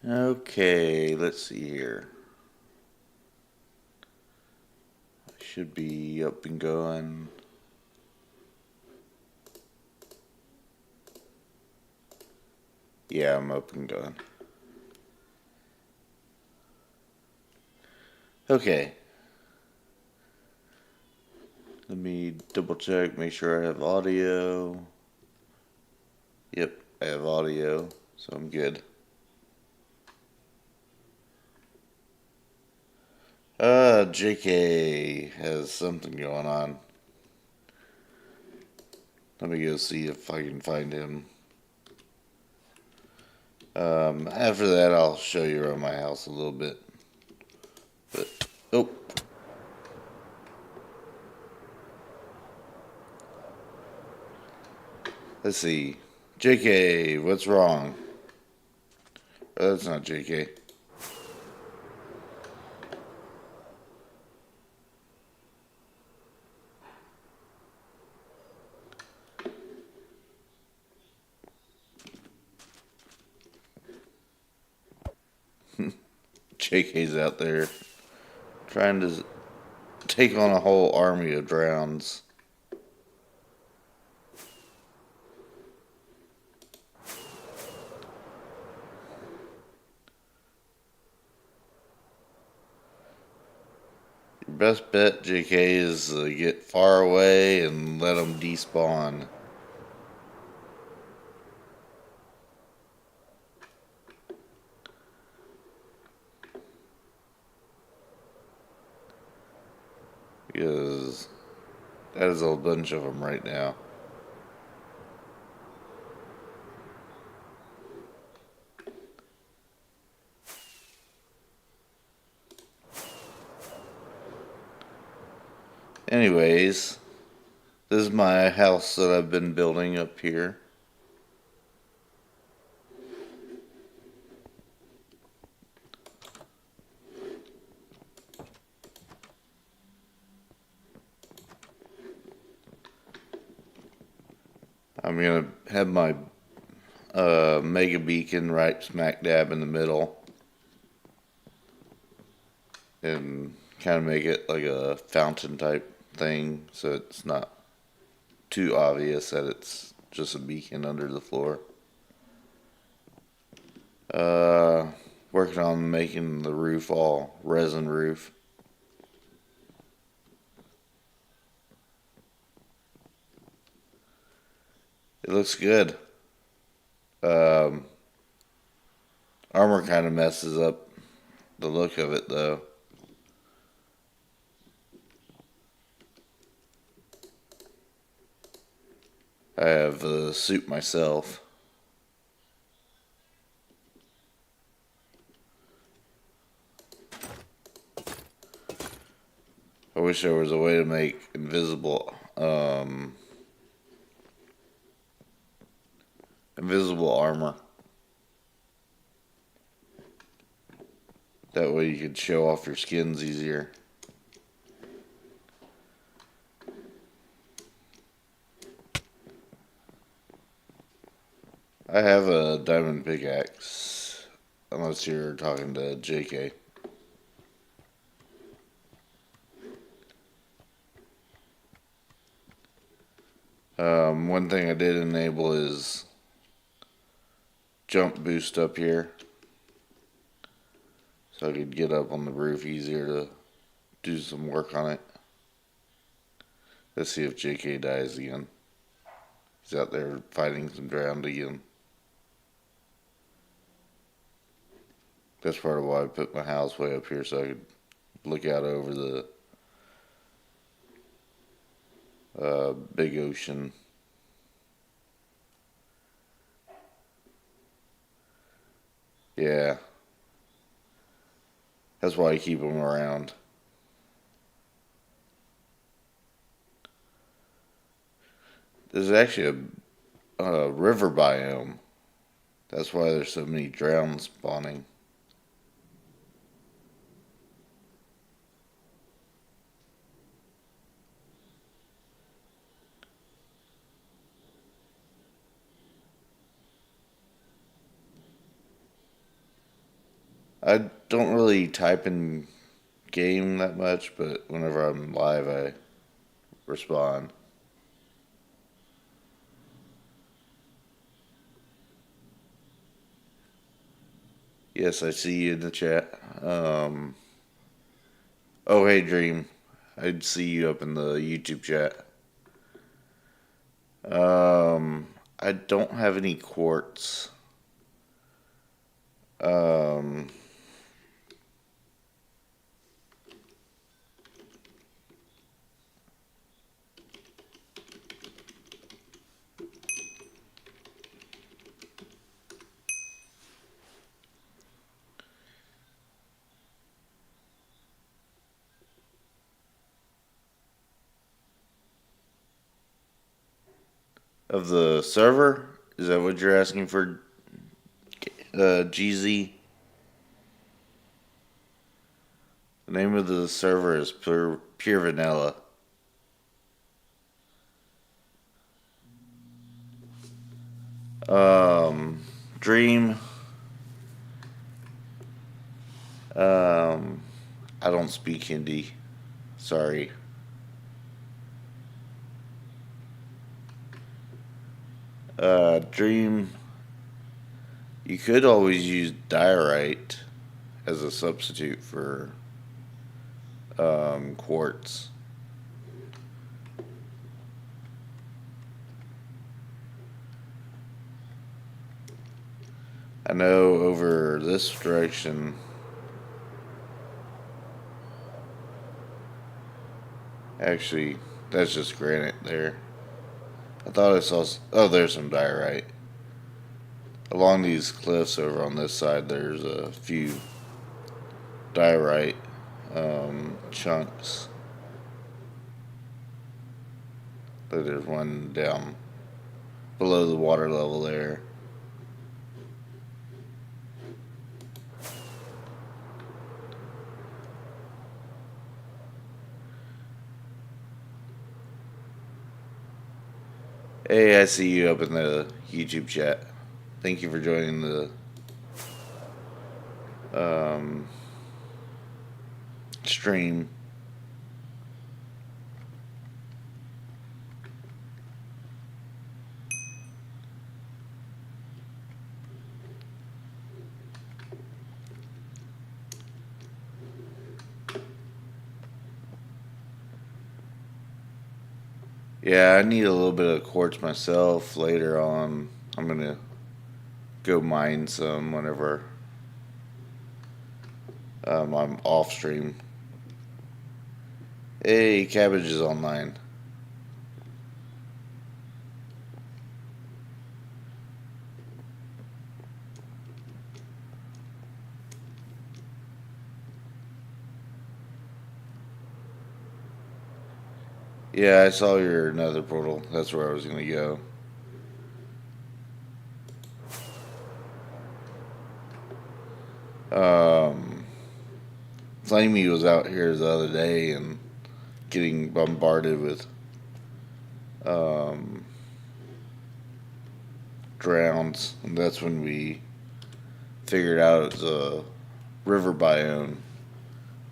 Okay, let's see here. I should be up and going. Yeah, I'm up and going. Okay. Let me double check, make sure I have audio. Yep, I have audio, so I'm good. JK has something going on. Let me go see if I can find him. After that, I'll show you around my house a little bit. But, oh. Let's see. JK, what's wrong? Oh, that's not JK. JK's out there trying to take on a whole army of drowns. Your best bet, JK, is to get far away and let them despawn. Because that is a bunch of them right now. Anyways, this is my house that I've been building up here. I'm gonna have my mega beacon right smack dab in the middle, and kind of make it like a fountain type thing, so it's not too obvious that it's just a beacon under the floor. Working on making the roof all resin roof. It looks good. Um, Armor kind of messes up the look of it though. I have the suit myself. I wish there was a way to make invisible armor. That way you could show off your skins easier. I have a diamond pickaxe, unless you're talking to JK. One thing I did enable is jump boost up here, so I could get up on the roof easier to do some work on it. Let's see if JK dies again. He's out there fighting some drowned again. That's part of why I put my house way up here, so I could look out over the big ocean. Yeah. That's why I keep them around. There's actually a river biome. That's why there's so many drowns spawning. I don't really type in game that much, but whenever I'm live, I respond. Yes, I see you in the chat. Oh, hey, Dream. I'd see you up in the YouTube chat. I don't have any quartz. Um, of the server? Is that what you're asking for, GZ? The name of the server is Pure Vanilla. Dream. I don't speak Hindi. Sorry. Dream. You could always use diorite as a substitute for quartz. I know over this direction. Actually, that's just granite there. I thought I saw. Oh, there's some diorite. Along these cliffs over on this side, there's a few diorite chunks. But there's one down below the water level there. Hey, I see you up in the YouTube chat. Thank you for joining the stream. Yeah, I need a little bit of quartz myself later on. I'm gonna go mine some whenever I'm off stream. Hey, Cabbage is online. Yeah, I saw your nether portal. That's where I was gonna go. Flamey was out here the other day and getting bombarded with drowns, and that's when we figured out it's a river biome,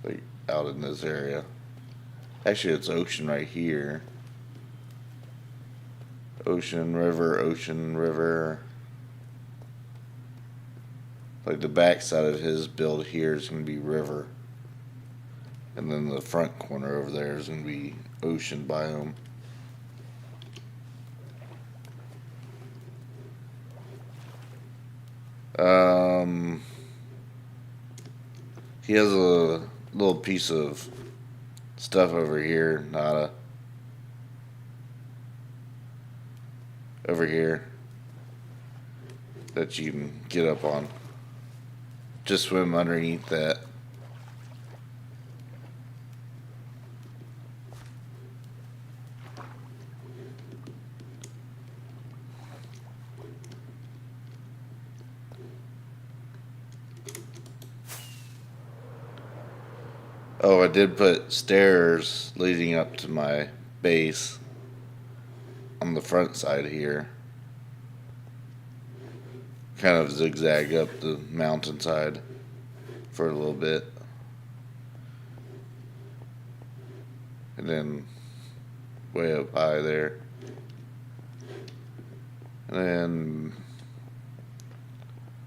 like out in this area. Actually, it's ocean right here. Ocean, river. Like the back side of his build here is going to be river. And then the front corner over there is going to be ocean biome. He has a little piece of stuff over here, Nada. Over here. That you can get up on. Just swim underneath that. Oh, I did put stairs leading up to my base on the front side here. Kind of zigzag up the mountainside. for a little bit. And then way up high there. And then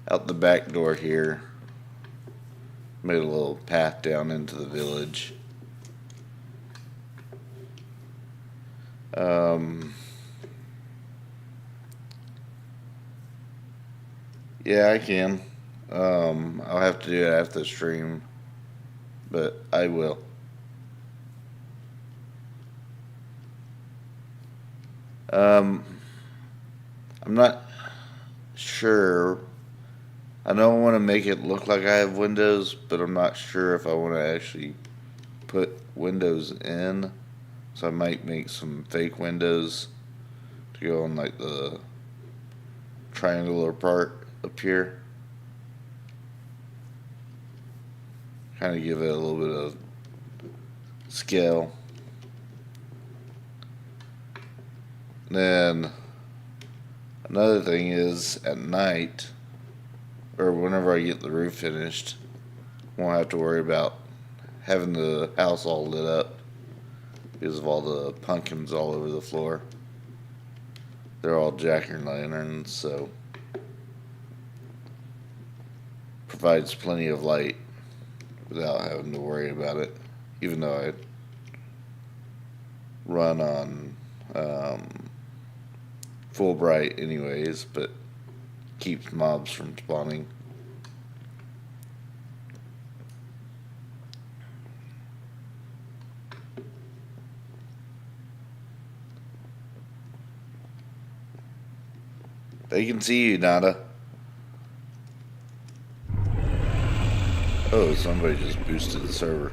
out the back door here, made a little path down into the village. Yeah, I can. I'll have to do it after the stream, but I will. I'm not sure. I don't want to make it look like I have windows, but I'm not sure if I want to actually put windows in. So I might make some fake windows to go on like the triangular part up here. Kind of give it a little bit of scale. Then another thing is at night, or whenever I get the roof finished, won't have to worry about having the house all lit up because of all the pumpkins all over the floor. They're all jack-o'-lanterns, so provides plenty of light without having to worry about it, even though I run on full bright anyways, but keeps mobs from spawning. They can see you, Nada. Oh, somebody just boosted the server.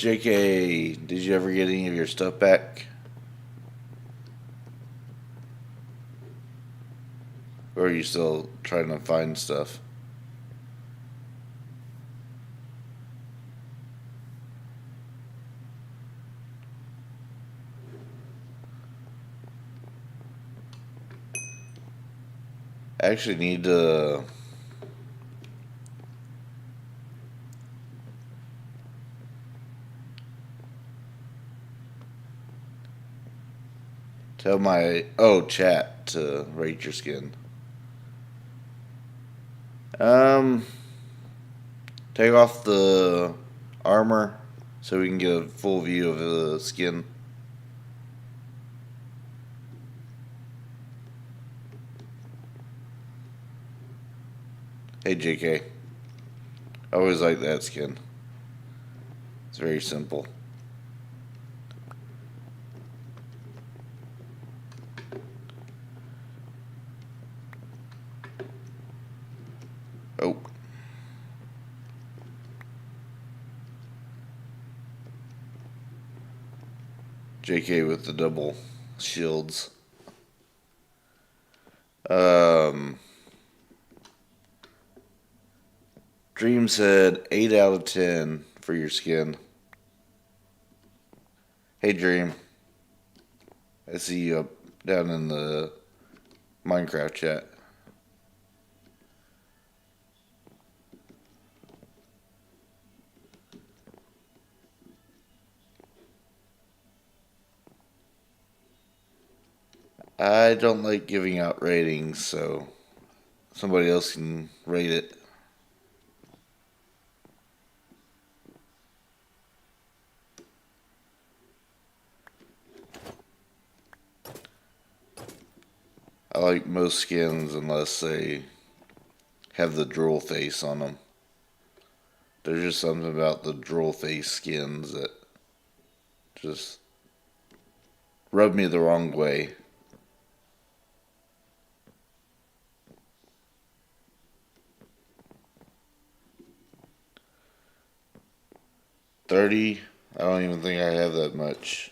JK, did you ever get any of your stuff back? Or are you still trying to find stuff? I actually need to tell my chat to rate your skin. Take off the armor so we can get a full view of the skin. Hey JK, I always like that skin. It's very simple. Oh. JK with the double shields. Dream said 8 out of 10 for your skin. Hey Dream, I see you up down in the Minecraft chat. I don't like giving out ratings, so somebody else can rate it. I like most skins unless they have the drool face on them. There's just something about the drool face skins that just rub me the wrong way. $30? I don't even think I have that much.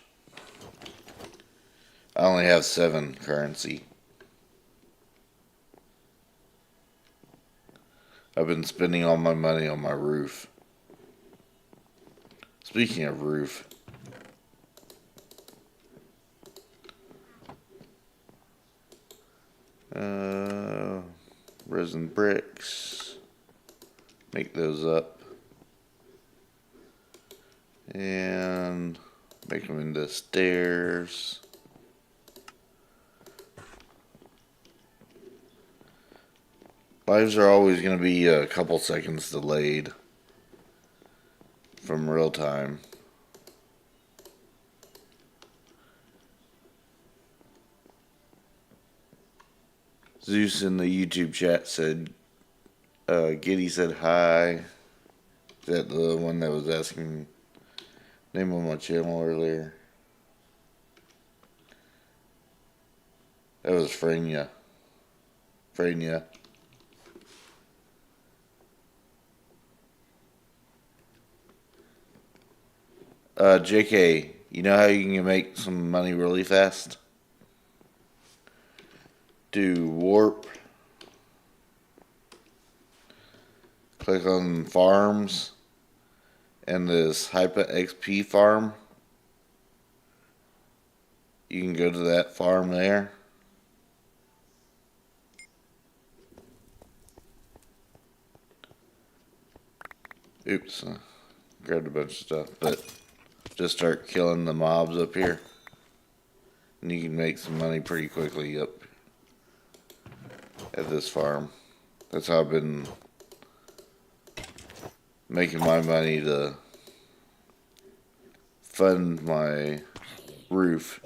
I only have 7 currency. I've been spending all my money on my roof. Speaking of roof, resin bricks, make those up, and make them into stairs. Lives are always going to be a couple seconds delayed from real time. Zeus in the YouTube chat said, Giddy said hi. Is that the one that was asking name on my channel earlier? That was Frania. JK, you know how you can make some money really fast? Do warp. Click on farms. And this Hypa XP farm. You can go to that farm there. Oops. Grabbed a bunch of stuff, but just start killing the mobs up here. And you can make some money pretty quickly up at this farm. That's how I've been making my money to fund my roof.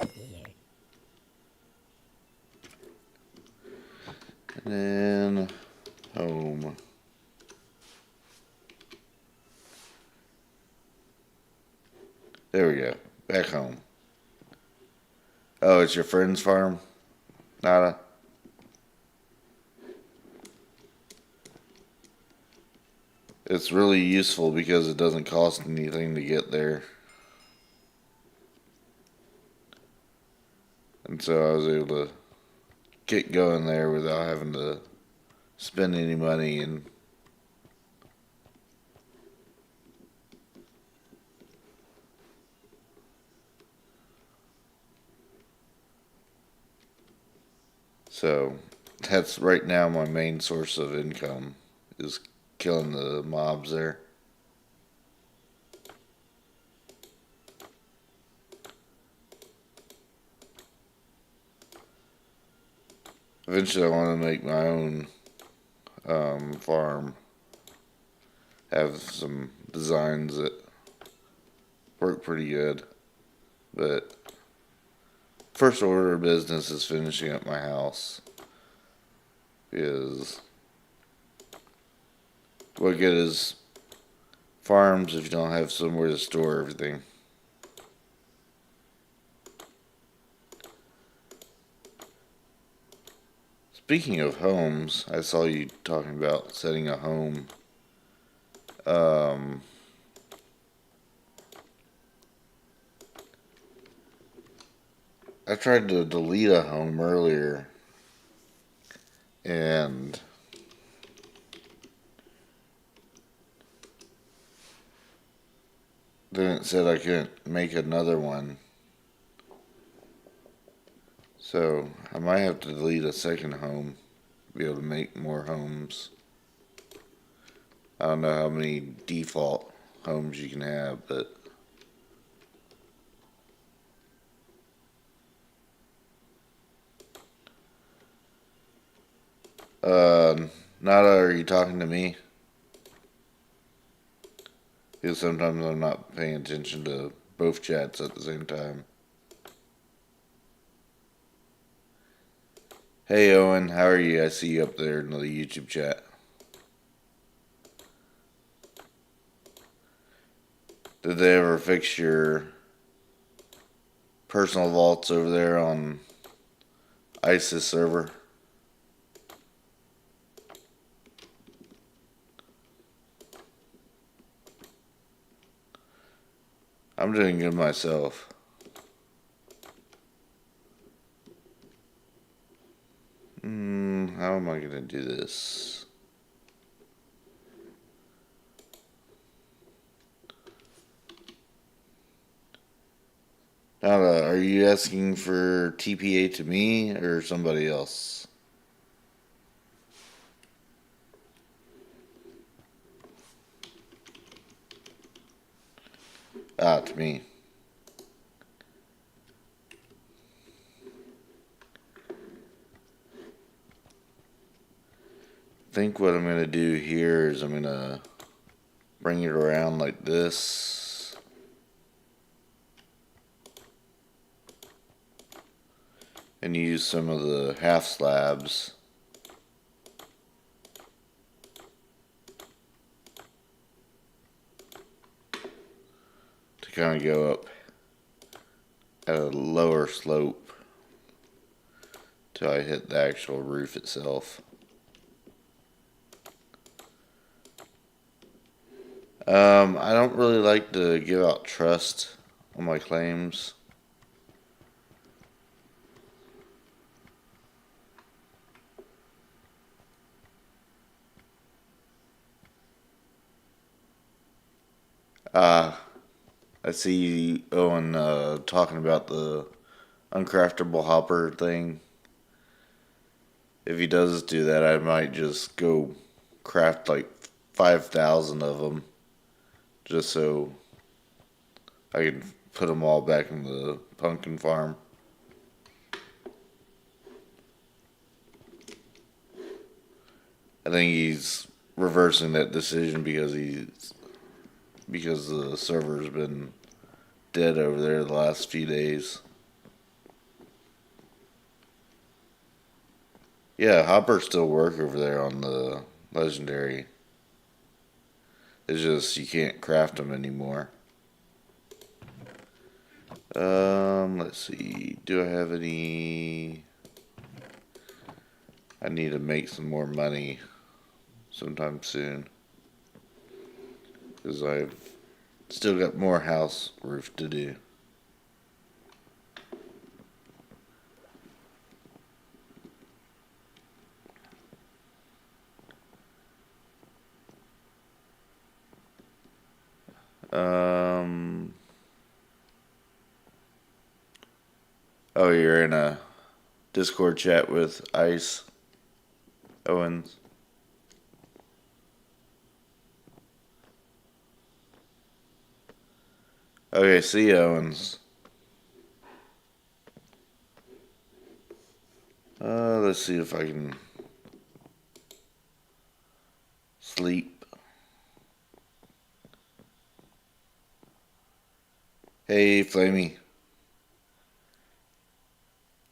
And then home. There we go. Back home. Oh, it's your friend's farm? Nada? It's really useful because it doesn't cost anything to get there. And so I was able to get going there without having to spend any money. And so that's right now my main source of income is killing the mobs there. Eventually I want to make my own farm. Have some designs that work pretty good. But first order of business is finishing up my house. Because what good is farms if you don't have somewhere to store everything? Speaking of homes, I saw you talking about setting a home. I tried to delete a home earlier, and then it said I couldn't make another one. So I might have to delete a second home to be able to make more homes. I don't know how many default homes you can have, but Nada, are you talking to me? Because sometimes I'm not paying attention to both chats at the same time. Hey Owen, how are you? I see you up there in the YouTube chat. Did they ever fix your personal vaults over there on ISIS server? I'm doing good myself. How am I going to do this? are you asking for TPA to me or somebody else? Ah, to me. I think what I'm gonna do here is I'm gonna bring it around like this. And use some of the half slabs to kind of go up at a lower slope till I hit the actual roof itself. I don't really like to give out trust on my claims. I see Owen talking about the uncraftable hopper thing. If he does do that, I might just go craft like 5,000 of them just so I can put them all back in the pumpkin farm. I think he's reversing that decision because the server's been dead over there the last few days. Yeah, hoppers still work over there on the legendary. It's just you can't craft them anymore. Let's see. Do I have any? I need to make some more money sometime soon because I've still got more house roof to do. Oh, you're in a Discord chat with Ice Owens. Okay, see you, Owens. Let's see if I can sleep. Hey, Flamey.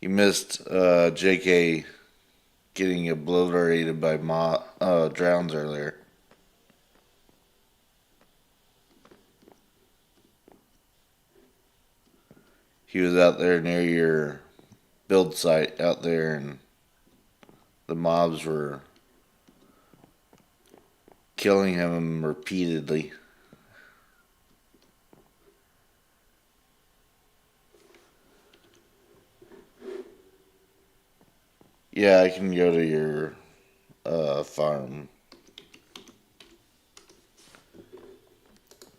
You missed JK getting obliterated by drowns earlier. He was out there near your build site out there, and the mobs were killing him repeatedly. Yeah, I can go to your farm.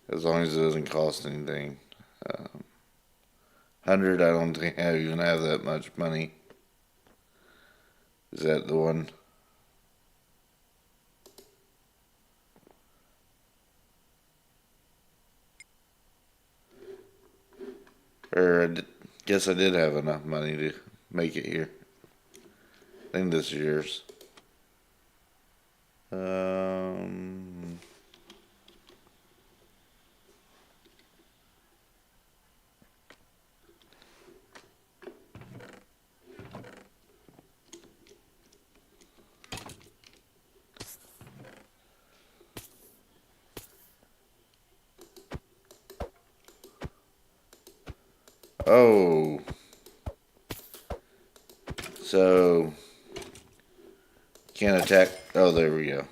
As long as it doesn't cost anything. 100, I don't think I even have that much money. Is that the one? Or guess I did have enough money to make it here. I think this is yours. Oh. So, can't attack. Oh, there we go.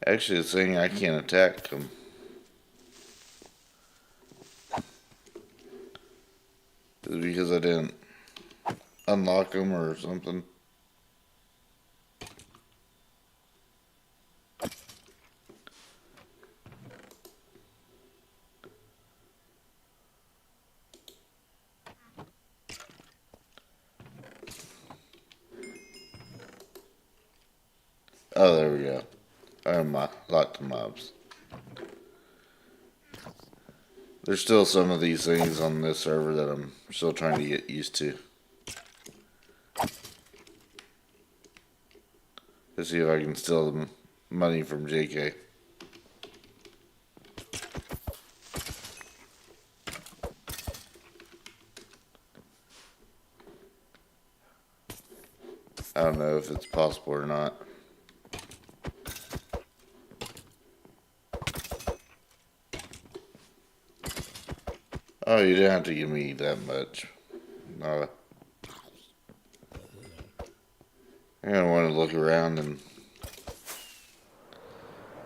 Actually, it's saying I can't attack them. Is it because I didn't unlock them or something? Oh, there we go. I unlocked the mobs. There's still some of these things on this server that I'm still trying to get used to. Let's see if I can steal the money from JK. I don't know if it's possible or not. Oh, you didn't have to give me that much. No. I'm gonna want to look around and...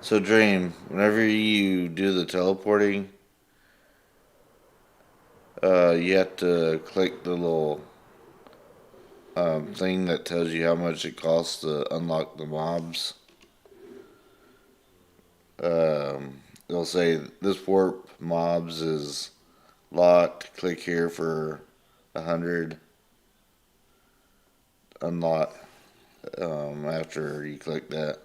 So, Dream, whenever you do the teleporting, you have to click the little thing that tells you how much it costs to unlock the mobs. It'll say this warp mobs is locked. Click here for 100. Unlock after you click that.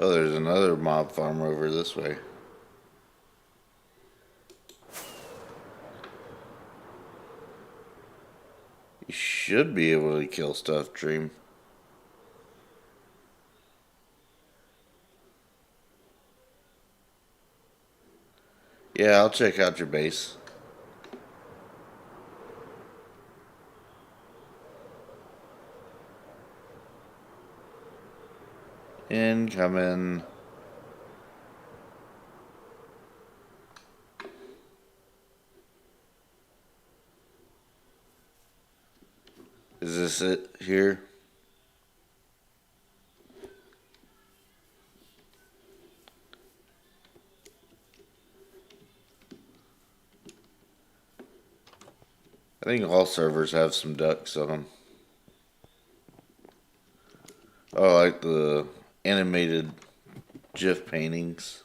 Oh, there's another mob farm over this way. You should be able to kill stuff, Dream. Yeah, I'll check out your base. Incoming. Is this it here? I think all servers have some ducks on them. Oh, I like the animated GIF paintings.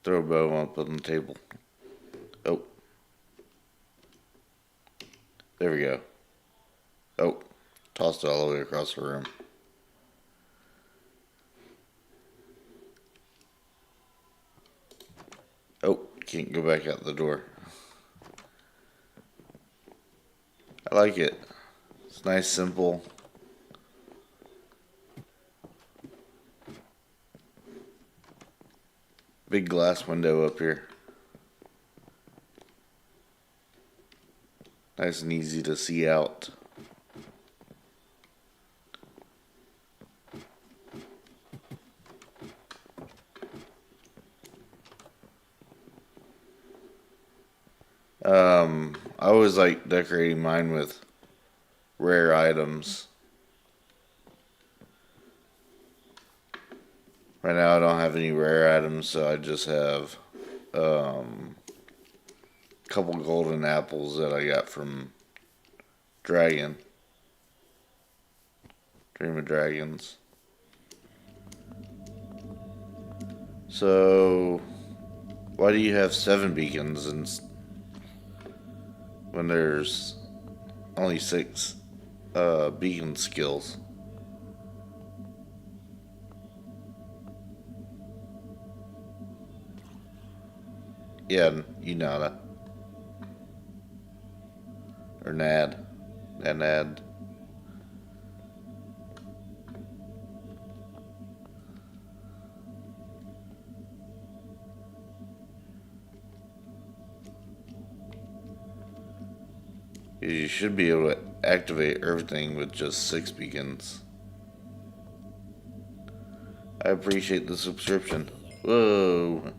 Throw a bow up on the table. Oh. There we go. Oh. Tossed it all the way across the room. Oh. Can't go back out the door. I like it. It's nice, simple. Big glass window up here. Nice and easy to see out. I always like decorating mine with rare items. Right now I don't have any rare items, so I just have a couple golden apples that I got from Dream of Dragons. So, why do you have 7 beacons when there's only 6 beacon skills? Yeah, you know that. Or Nad. Nad. You should be able to activate everything with just 6 beacons. I appreciate the subscription. Whoa.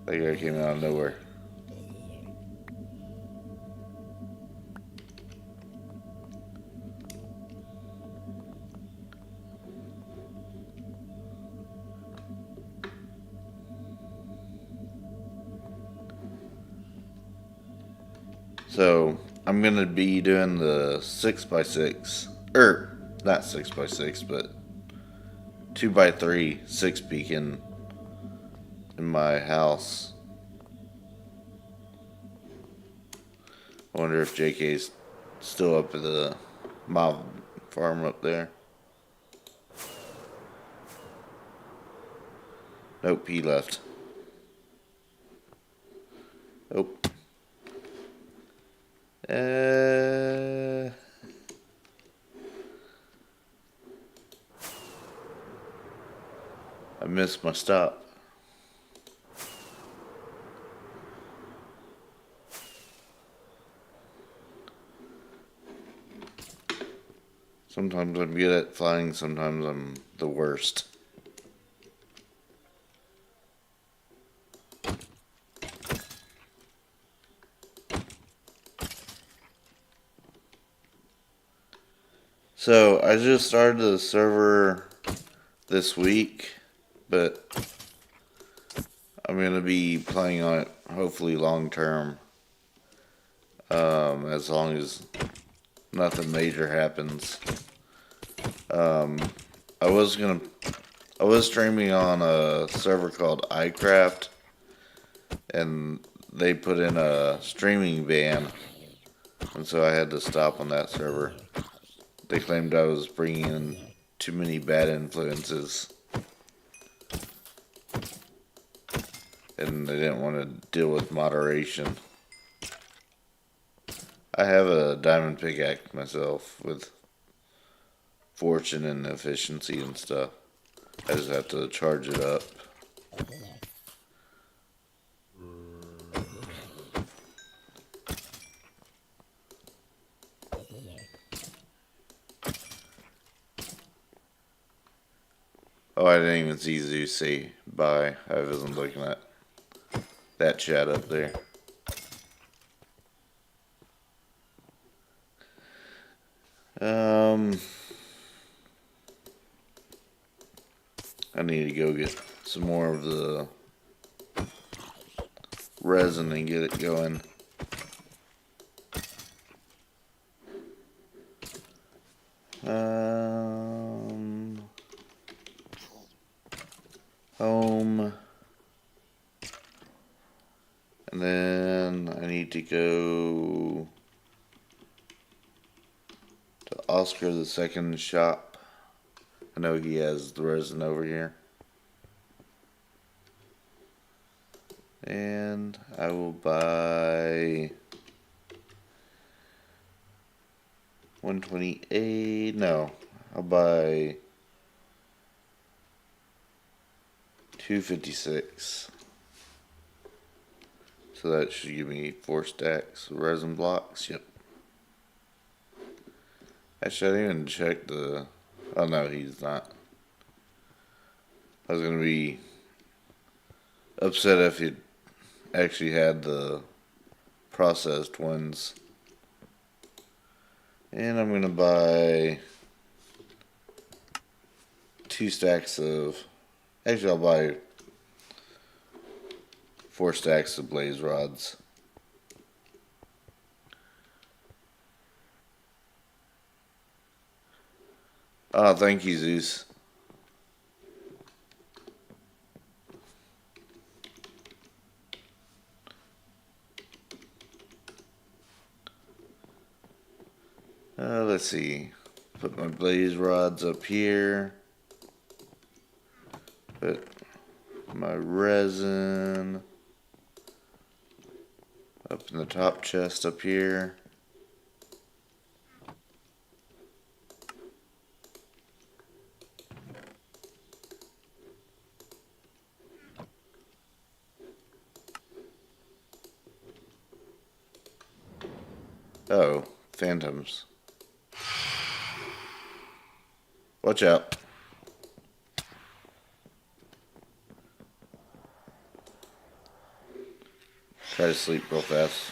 That guy came out of nowhere. So, I'm going to be doing the 6x6. Not 6x6, but 2x3 6 beacon in my house. I wonder if JK's still up at the mob farm up there. Nope, he left. Oh. I missed my stop. Sometimes I'm good at flying, sometimes I'm the worst. So, I just started the server this week, but I'm going to be playing on it hopefully long term. As long as nothing major happens. I was streaming on a server called iCraft, and they put in a streaming ban, and so I had to stop on that server. They claimed I was bringing in too many bad influences, and they didn't want to deal with moderation. I have a diamond pickaxe myself with fortune and efficiency and stuff. I just have to charge it up. Oh, I didn't even see Zeus say bye. I wasn't looking at that chat up there. I need to go get some more of the resin and get it going. Home. And then I need to go to Oscar the Second shop. I know he has the resin over here. And I will buy 128. No, I'll buy 256. So that should give me 4 stacks of resin blocks. Yep. Actually, I didn't even check the... Oh no, he's not. I was gonna be upset if he actually had the processed ones. And I'm gonna buy 2 stacks of... Actually, I'll buy 4 stacks of blaze rods. Oh, thank you, Zeus. Let's see. Put my blaze rods up here. Put my resin up in the top chest up here. Oh, phantoms. Watch out. Try to sleep real fast.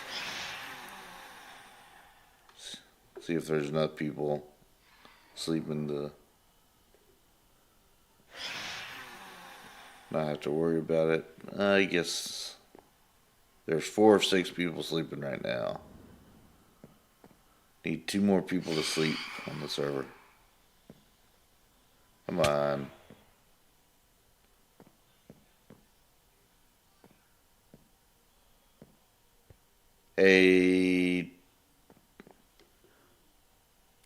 See if there's enough people sleeping to not have to worry about it. I guess there's 4 or 6 people sleeping right now. Need 2 more people to sleep on the server. Come on. Hey.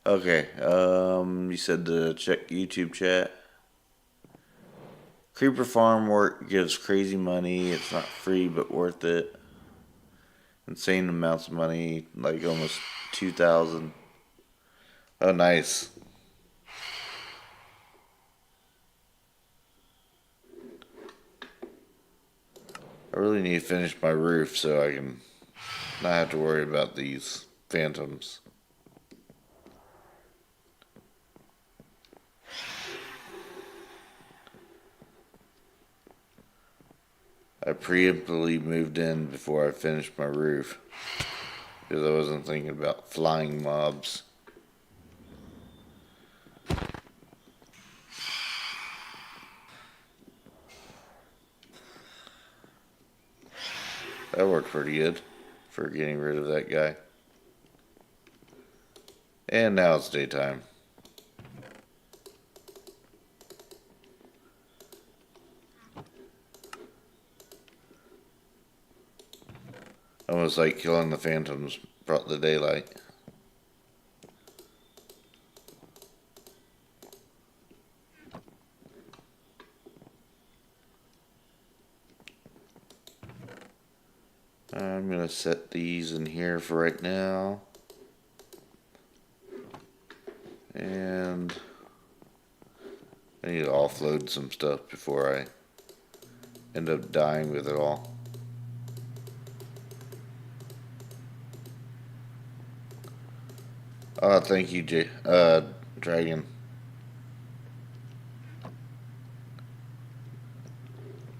Okay, you said to check YouTube chat. Creeper farm work gives crazy money. It's not free, but worth it. Insane amounts of money, like almost 2,000. Oh, nice. I really need to finish my roof so I can not have to worry about these phantoms. I preemptively moved in before I finished my roof because I wasn't thinking about flying mobs. That worked pretty good for getting rid of that guy. And now it's daytime. Almost like killing the phantoms brought the daylight. I'm going to set these in here for right now. And I need to offload some stuff before I end up dying with it all. Oh, thank you, Dragon.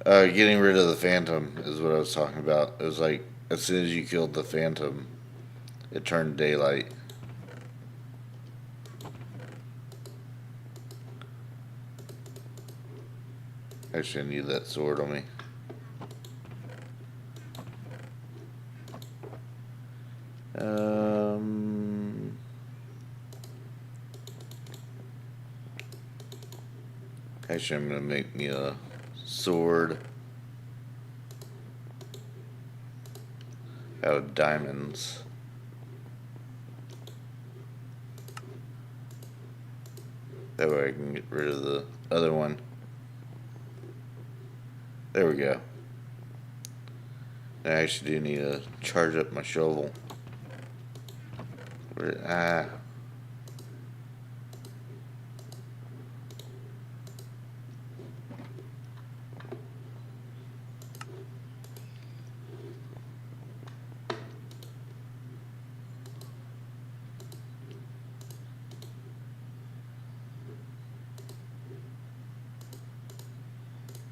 Getting rid of the phantom is what I was talking about. It was like, as soon as you killed the phantom, it turned daylight. Actually, I need that sword on me. Actually, I'm gonna make me a sword out of diamonds. That way I can get rid of the other one. There we go. I actually do need to charge up my shovel.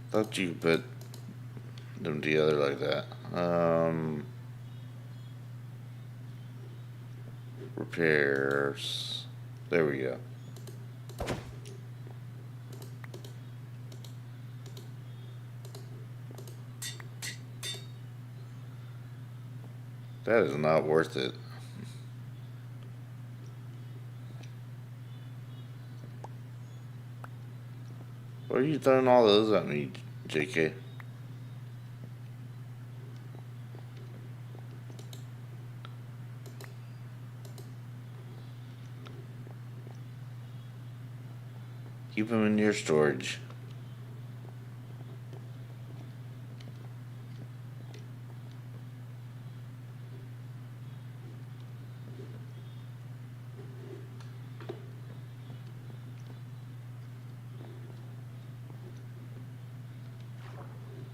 Thought you put them together like that. Repairs. There we go. That is not worth it. Why are you throwing all those at me, JK? Keep them in your storage.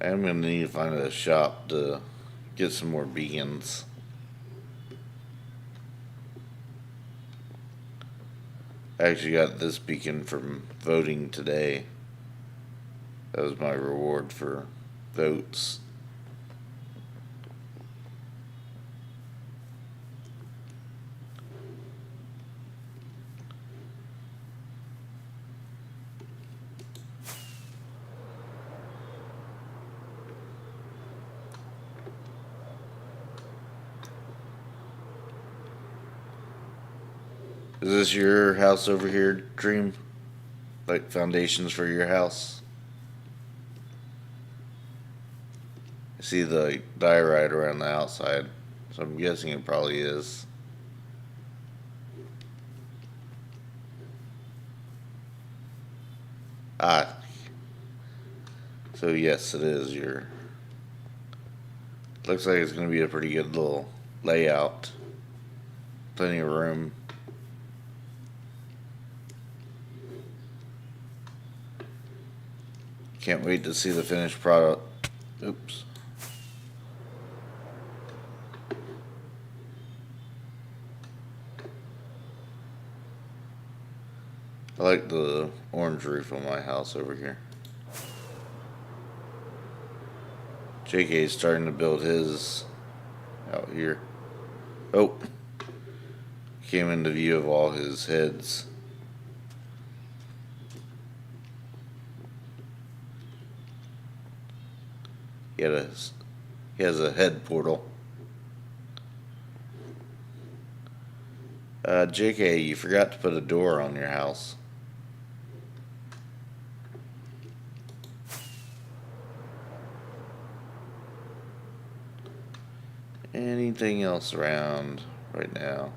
I'm gonna need to find a shop to get some more beacons. I actually got this beacon from voting today. That was my reward for votes. Is this your house over here, Dream? Like foundations for your house? I see the diorite around the outside, so I'm guessing it probably is. Ah, so yes, it is your. Looks like it's going to be a pretty good little layout. Plenty of room. Can't wait to see the finished product. Oops. I like the orange roof on my house over here. JK is starting to build his out here. Oh, came into view of all his heads. He has a head portal. JK, you forgot to put a door on your house. Anything else around right now?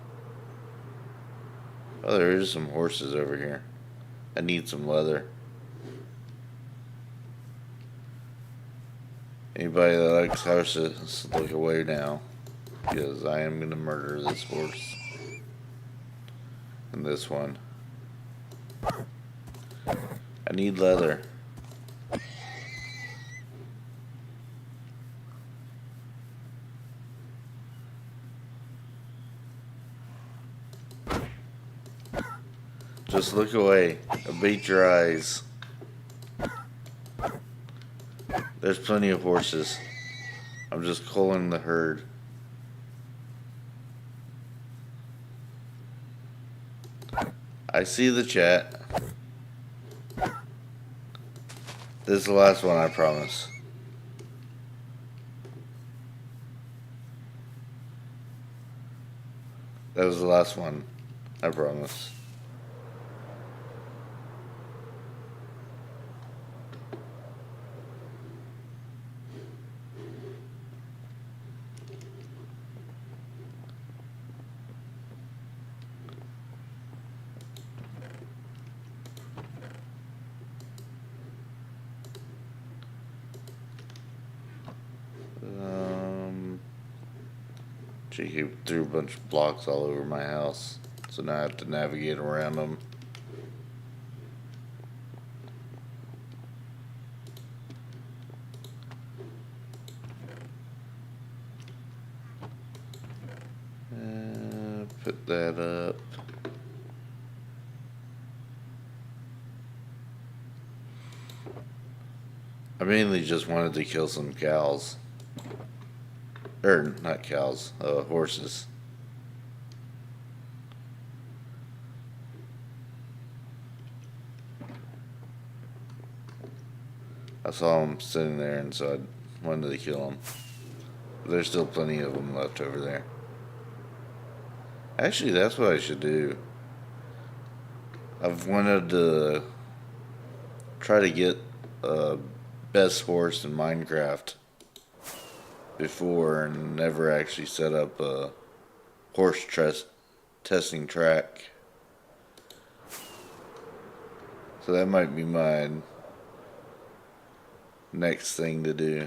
Oh, there is some horses over here. I need some leather. Anybody that likes horses, look away now. Because I am going to murder this horse. And this one. I need leather. Just look away. Abate your eyes. There's plenty of horses. I'm just culling the herd. I see the chat. This is the last one, I promise. That was the last one, I promise. He threw a bunch of blocks all over my house, so now I have to navigate around them. Put that up. I mainly just wanted to kill some cows. Or, not cows, horses. I saw them sitting there, and so I wanted to kill them. But there's still plenty of them left over there. Actually, that's what I should do. I've wanted to try to get a best horse in Minecraft before and never actually set up a horse testing track. So that might be my next thing to do.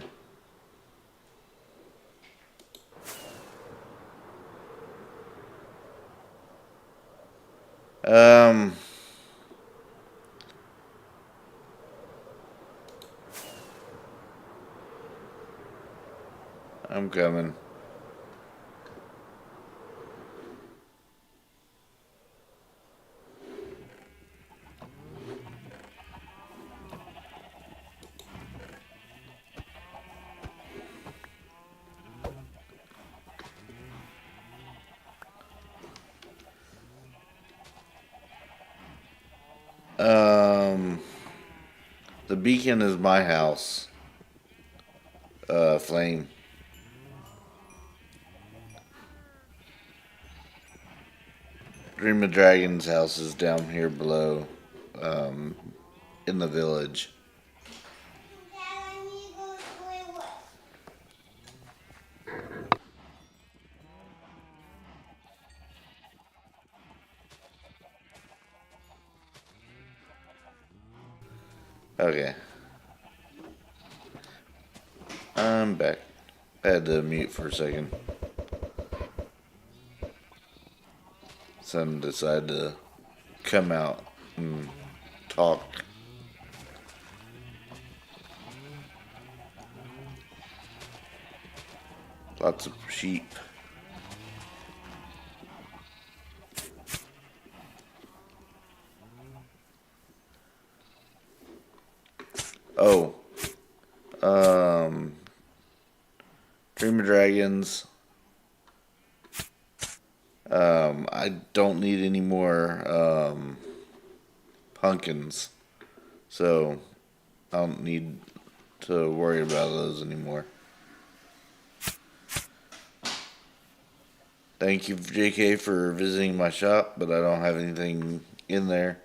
I'm coming. The beacon is my house. Flame. Dream of Dragons house is down here below, um, in the village. Okay, I'm back. I had to mute for a second. Son decided to come out and talk. Lots of sheep. Oh, um, Dream of Dragons. I don't need any more pumpkins, so I don't need to worry about those anymore. Thank you, JK, for visiting my shop, but I don't have anything in there.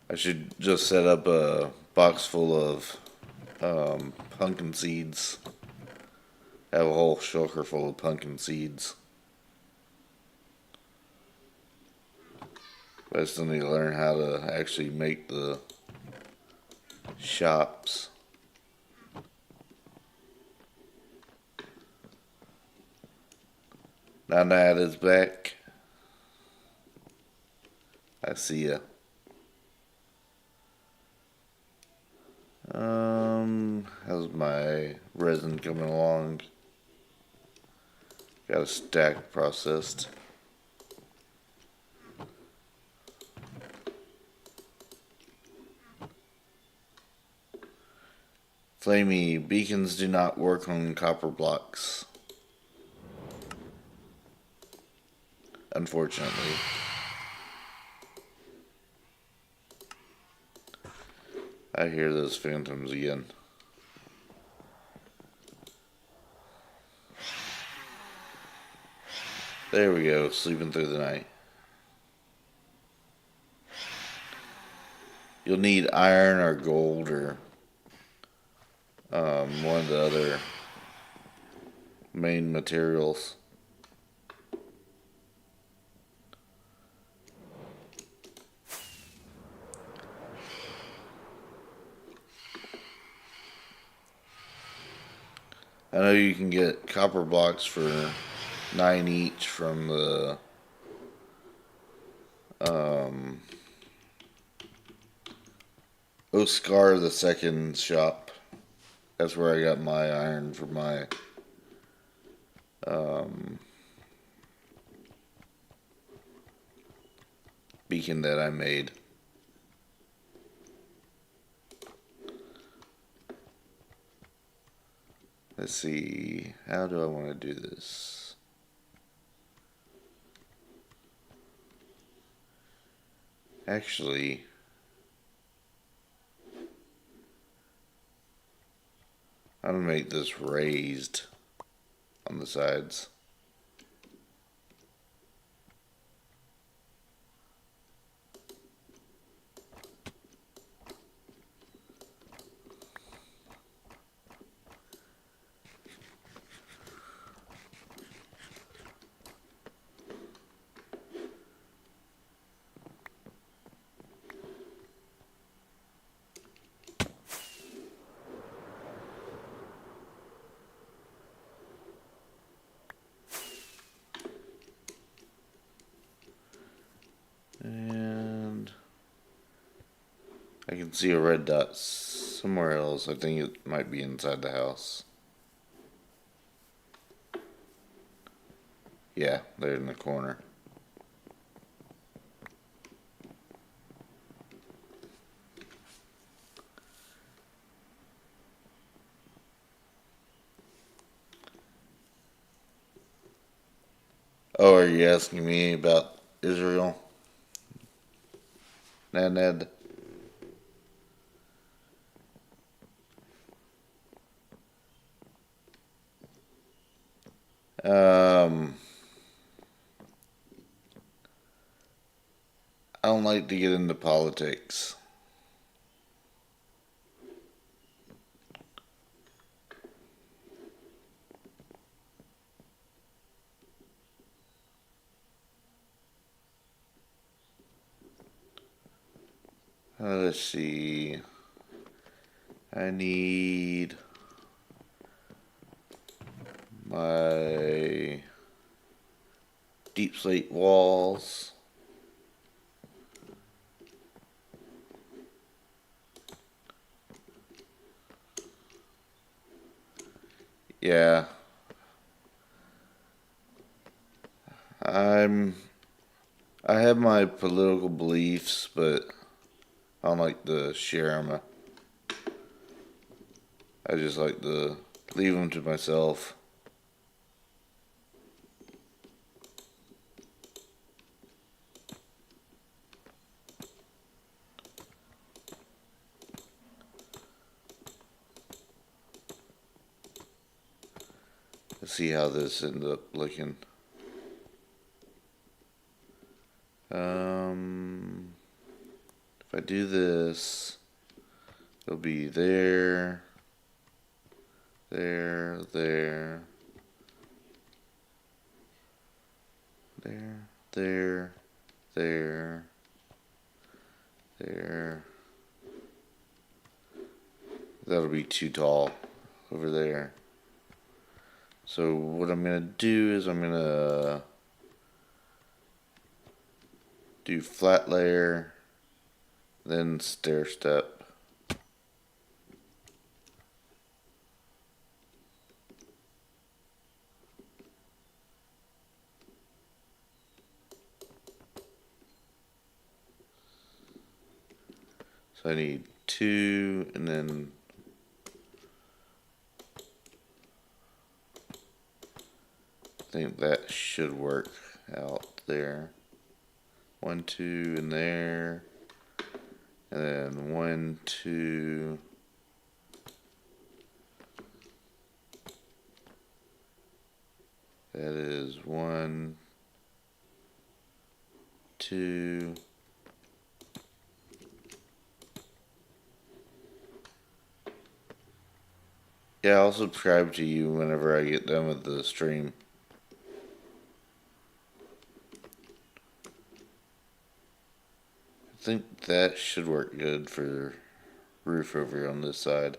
I should just set up a box full of pumpkin seeds. Have a whole shulker full of pumpkin seeds. But I still need to learn how to actually make the shops. Now Dad is back. I see ya. How's my resin coming along? Got a stack processed. Flamey, beacons do not work on copper blocks. Unfortunately. I hear those phantoms again. There we go, sleeping through the night. You'll need iron or gold or one of the other main materials. I know you can get copper blocks for 9 each from the Oscar the Second shop. That's where I got my iron for my beacon that I made. Let's see, how do I want to do this? Actually, I'm gonna make this raised on the sides. And I can see a red dot somewhere else. I think it might be inside the house. Yeah, there in the corner. Oh, are you asking me about Israel? Ned? Um, I don't like to get into politics. Let's see. I need my deep slate walls. Yeah, I'm. I have my political beliefs, but I don't like to share them. I just like to leave them to myself. Let's see how this ends up looking. If I do this, it'll be there, there, there, there, there, there, there. That'll be too tall over there. So what I'm gonna do is I'm gonna do flat layer, then stair step. So I need 2, and then I think that should work out there. 1, 2 in there, and then 1, 2. That is 1, 2. Yeah, I'll subscribe to you whenever I get done with the stream. I think that should work good for roof over on this side.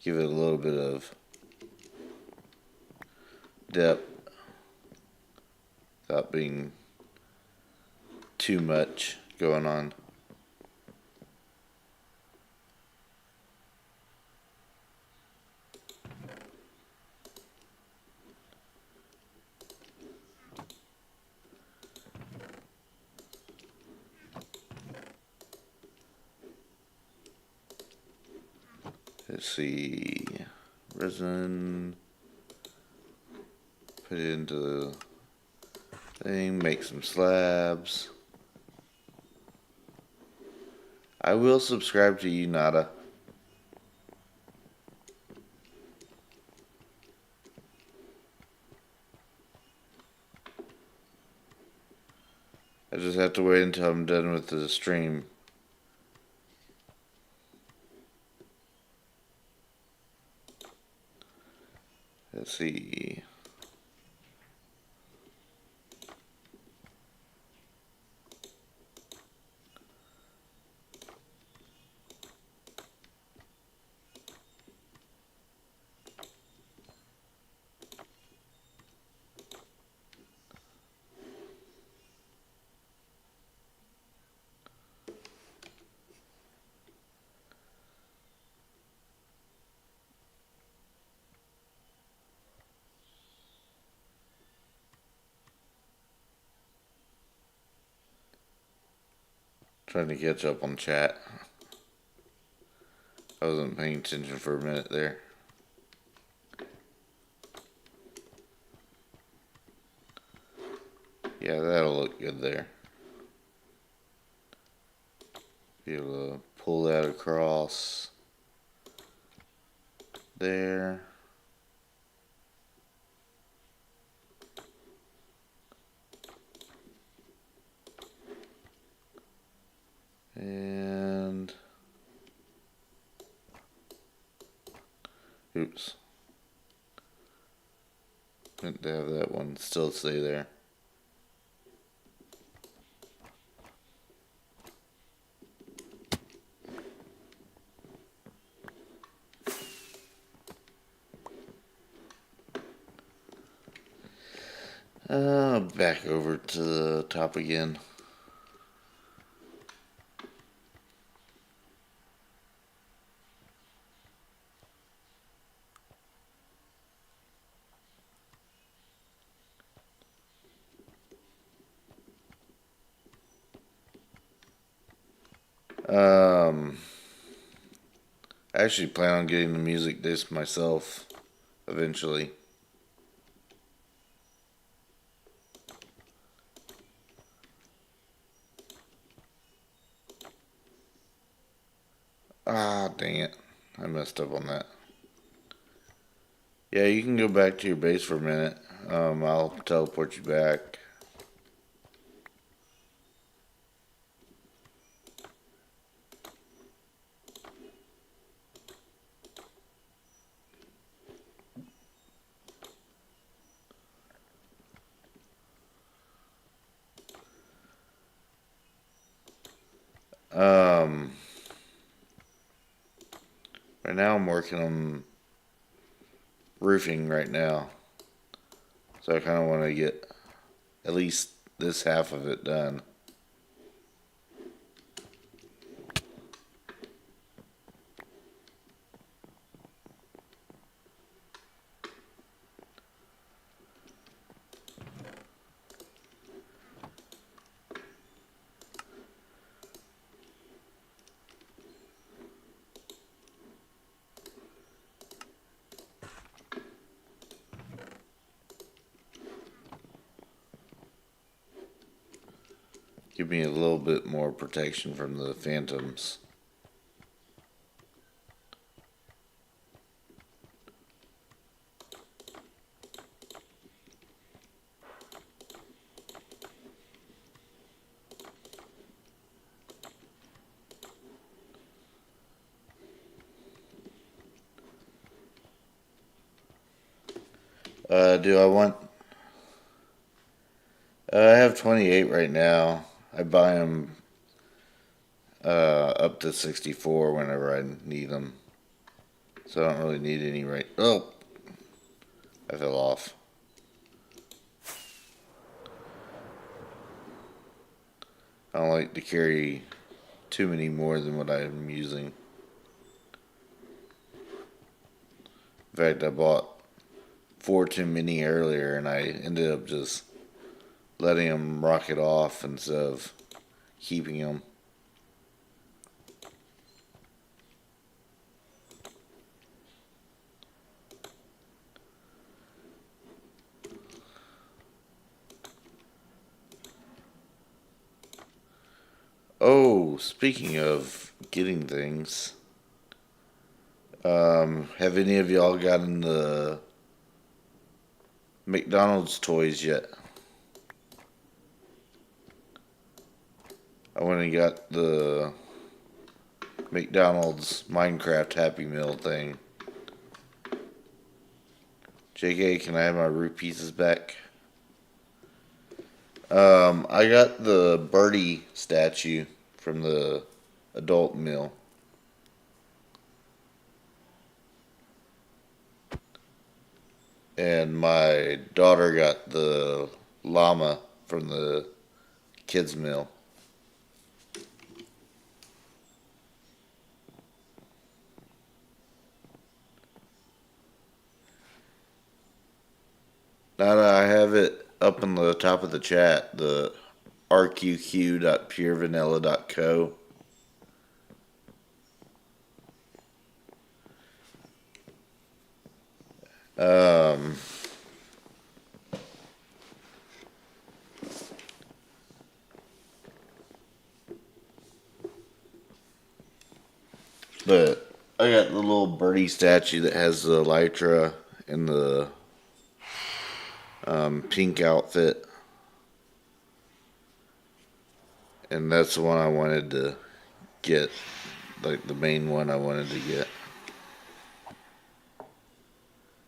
Give it a little bit of depth without being too much going on. Let's see, resin, put it into the thing, make some slabs. I will subscribe to you, Nada. I just have to wait until I'm done with the stream. Let's see. Trying to catch up on chat. I wasn't paying attention for a minute there. Yeah, that'll look good there. Be able to pull that across there. And oops. Meant to have that one still stay there. Back over to the top again. I actually plan on getting the music disc myself eventually. Ah, dang it. I messed up on that. Yeah, you can go back to your base for a minute. I'll teleport you back. Um, right now I'm working on roofing right now. So I kind of want to get at least this half of it done. Give me a little bit more protection from the phantoms. Do I want... I have 28 right now. I buy them up to 64 whenever I need them. So I don't really need any right... Oh! I fell off. I don't like to carry too many more than what I'm using. In fact, I bought 4 too many earlier and I ended up just letting them rocket off instead of keeping them. Oh, speaking of getting things, have any of y'all gotten the McDonald's toys yet? I went and got the McDonald's Minecraft Happy Meal thing. JK, can I have my root pieces back? I got the birdie statue from the adult meal. And my daughter got the llama from the kids meal. Now that I have it up in the top of the chat, the rqq.purevanilla.co. Um, But I got the little birdie statue that has the elytra and the pink outfit. And that's the one I wanted to get. Like the main one I wanted to get.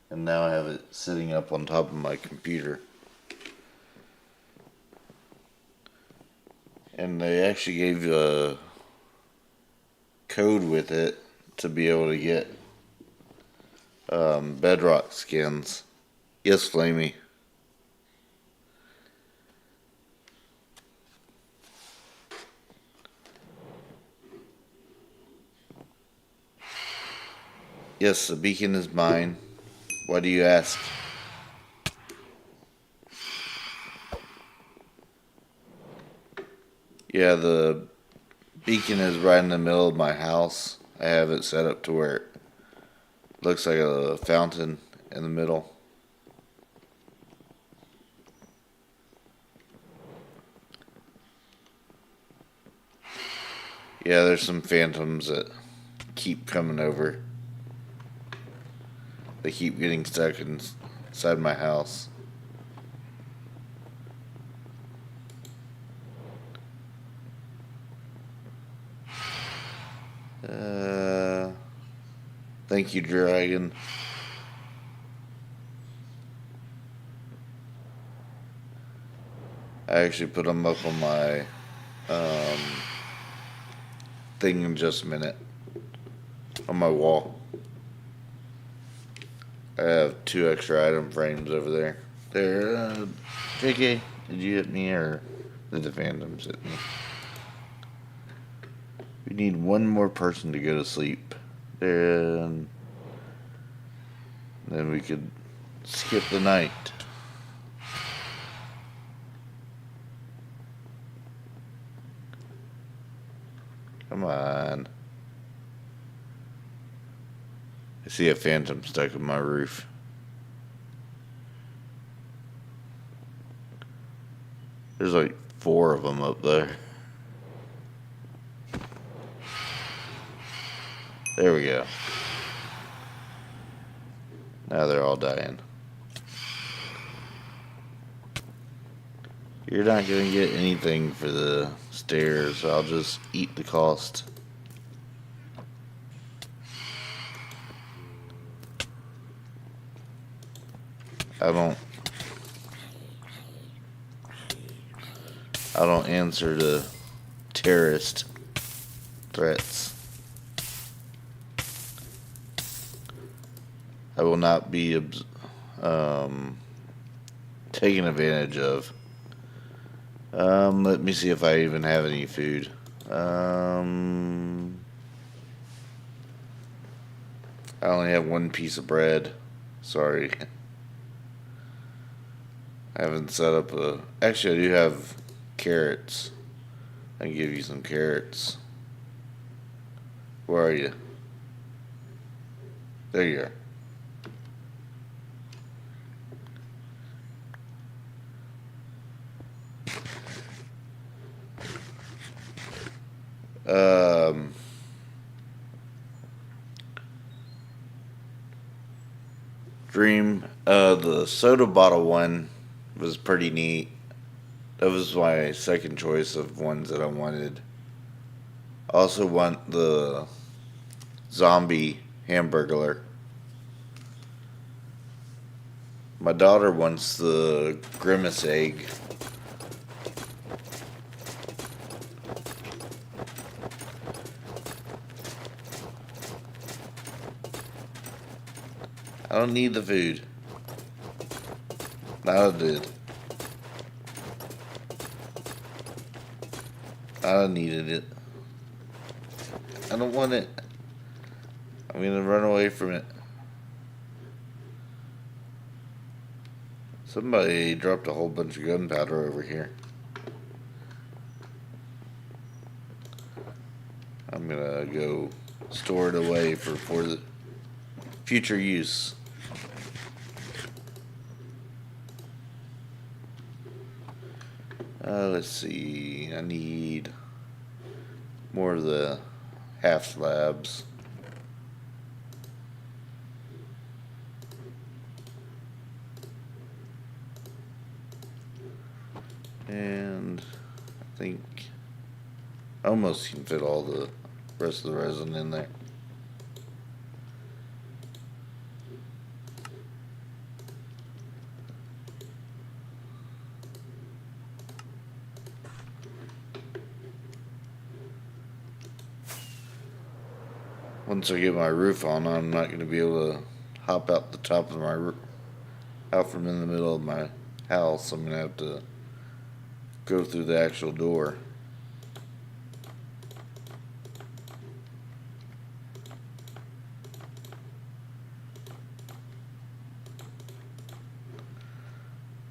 And now I have it sitting up on top of my computer. And they actually gave a code with it to be able to get bedrock skins. Yes, Flamey. Yes, the beacon is mine. Why do you ask? Yeah, the beacon is right in the middle of my house. I have it set up to where it looks like a fountain in the middle. Yeah, there's some phantoms that keep coming over. They keep getting stuck inside my house. Thank you, Dragon. I actually put them up on my thing in just a minute. On my wall. I have 2 extra item frames over there. There, JK, did you hit me or did the phantoms hit me? We need one more person to go to sleep. Then we could skip the night. Come on. I see a phantom stuck in my roof. There's like 4 of them up there. There we go. Now they're all dying. You're not gonna get anything for the stairs, so I'll just eat the cost. I don't answer to terrorist threats. I will not be taken advantage of. Let me see if I even have any food. I only have 1 piece of bread. Sorry. I haven't set up a... Actually, I do have carrots. I can give you some carrots. Where are you? There you are. Dream, the soda bottle one was pretty neat. That was my second choice of ones that I wanted. I also want the zombie hamburglar. My daughter wants the grimace egg. I don't need the food. Now I did. I needed it. I don't want it. I'm gonna run away from it. Somebody dropped a whole bunch of gunpowder over here. I'm gonna go store it away for the future use. Let's see. I need more of the half slabs. And I think almost can fit all the rest of the resin in there. Once I get my roof on, I'm not going to be able to hop out the top of my roof, out from in the middle of my house. I'm going to have to go through the actual door.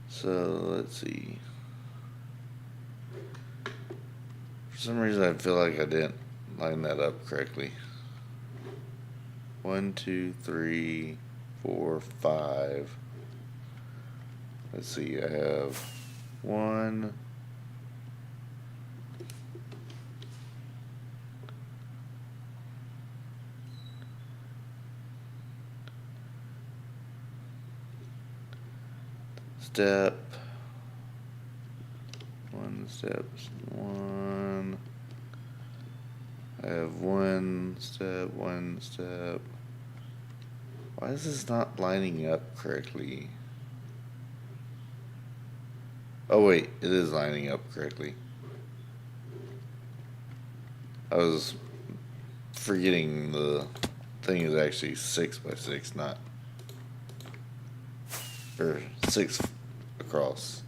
So let's see. For some reason I feel like I didn't line that up correctly. 1, 2, 3, 4, 5. Let's see, I have 1, step, 1 step, 1. I have 1 step, 1 step. Why is this not lining up correctly? Oh wait, it is lining up correctly. I was forgetting the thing is actually 6 by 6, not, or 6 across.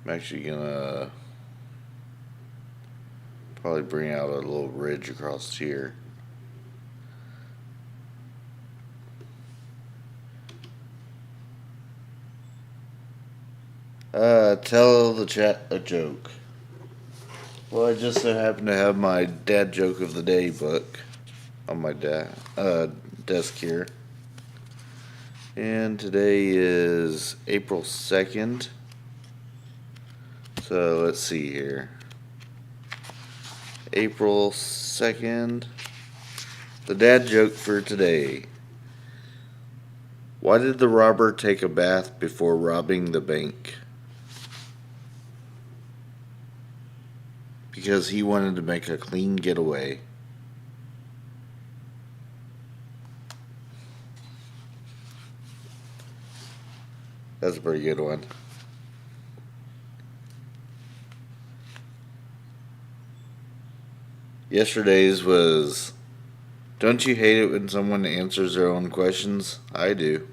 I'm actually gonna probably bring out a little ridge across here. Tell the chat a joke. Well, I just so happen to have my dad joke of the day book on my desk here. And today is April 2nd. So let's see here. April 2nd. The dad joke for today. Why did the robber take a bath before robbing the bank? Because he wanted to make a clean getaway. That's a pretty good one. Yesterday's was, don't you hate it when someone answers their own questions? I do.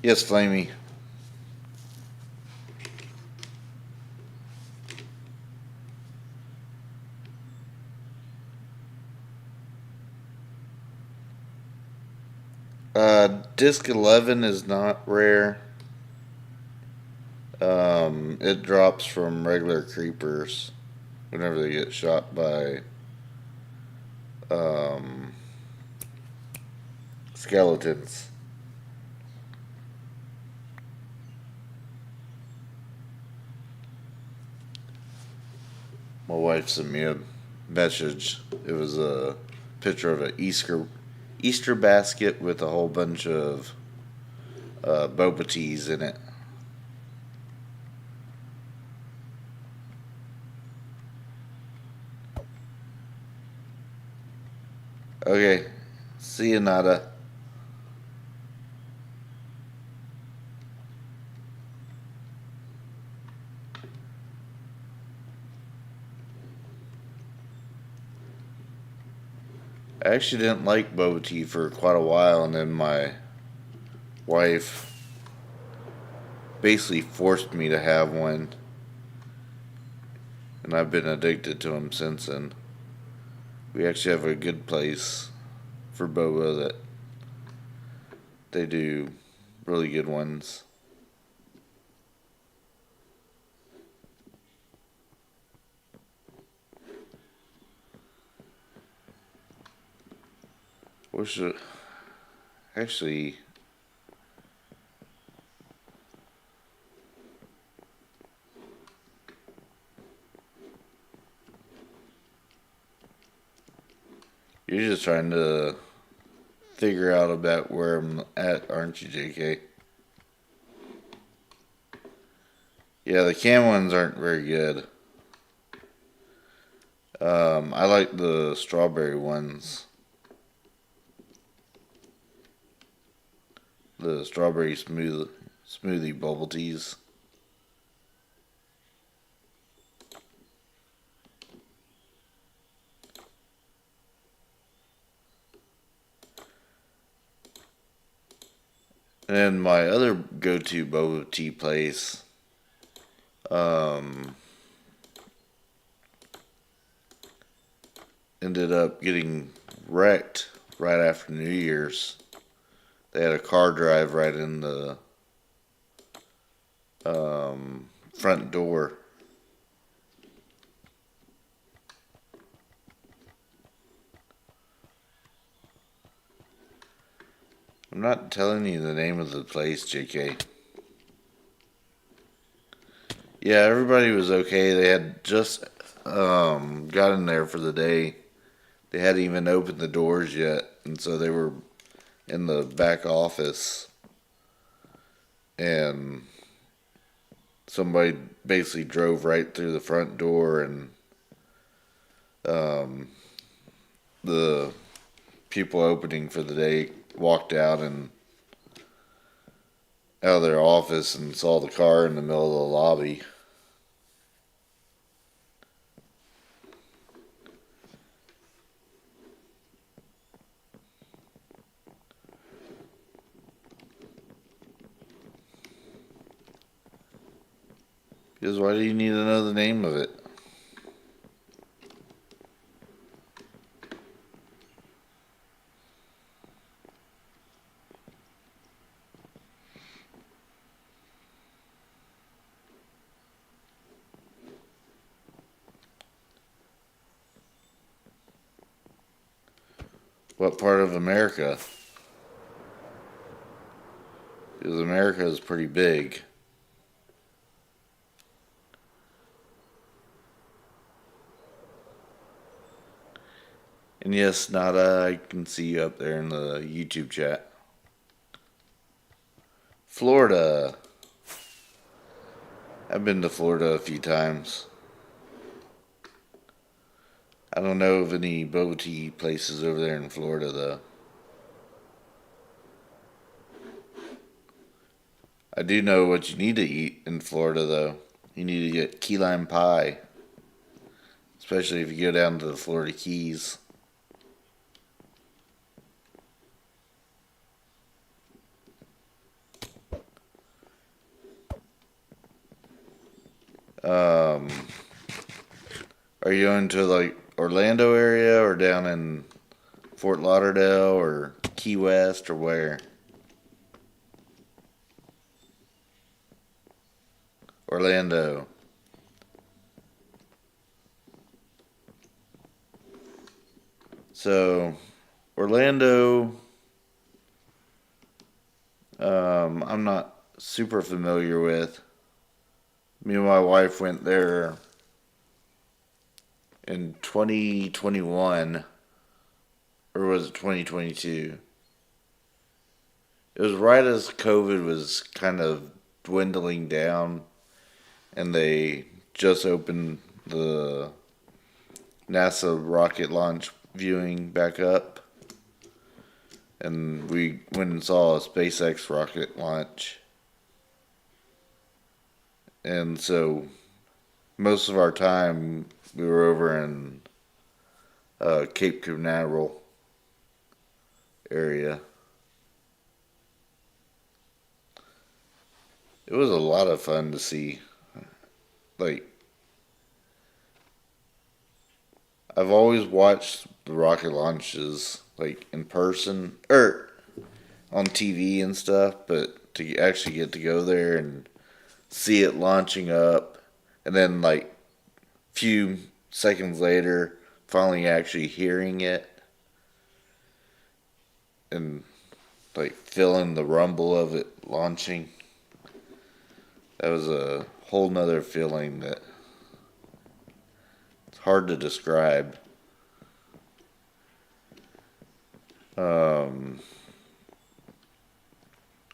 Yes, Flamey. Disc 11 is not rare. It drops from regular creepers whenever they get shot by skeletons. My wife sent me a message. It was a picture of an Easter basket with a whole bunch of boba teas in it. Okay, see you, Nada. I actually didn't like boba tea for quite a while, and then my wife basically forced me to have one, and I've been addicted to them since then. We actually have a good place for boba that they do really good ones. Wish it actually. You're just trying to figure out about where I'm at, aren't you, JK? Yeah, the cam ones aren't very good. I like the strawberry ones. The strawberry smoothie bubble teas. And then my other go-to boba tea place, ended up getting wrecked right after New Year's. They had a car drive right in the front door. I'm not telling you the name of the place, JK. Yeah, everybody was okay. They had just got in there for the day. They hadn't even opened the doors yet, and so they were in the back office, and somebody basically drove right through the front door, and the people opening for the day walked out and out of their office and saw the car in the middle of the lobby. Because why do you need to know the name of it? What part of America? Because America is pretty big. And yes, Nada, I can see you up there in the YouTube chat. Florida. I've been to Florida a few times. I don't know of any boba tea places over there in Florida, though. I do know what you need to eat in Florida, though. You need to get key lime pie, especially if you go down to the Florida Keys. Are you going to like Orlando area or down in Fort Lauderdale or Key West or where? Orlando. So, Orlando, I'm not super familiar with. Me and my wife went there in 2021, or was it 2022? It was right as COVID was kind of dwindling down, and they just opened the NASA rocket launch viewing back up. And we went and saw a SpaceX rocket launch. And so most of our time we were over in Cape Canaveral area. It was a lot of fun to see. Like, I've always watched the rocket launches like in person or on TV and stuff, but to actually get to go there and see it launching up, and then like few seconds later, finally actually hearing it and like feeling the rumble of it launching. That was a whole nother feeling that it's hard to describe. Um,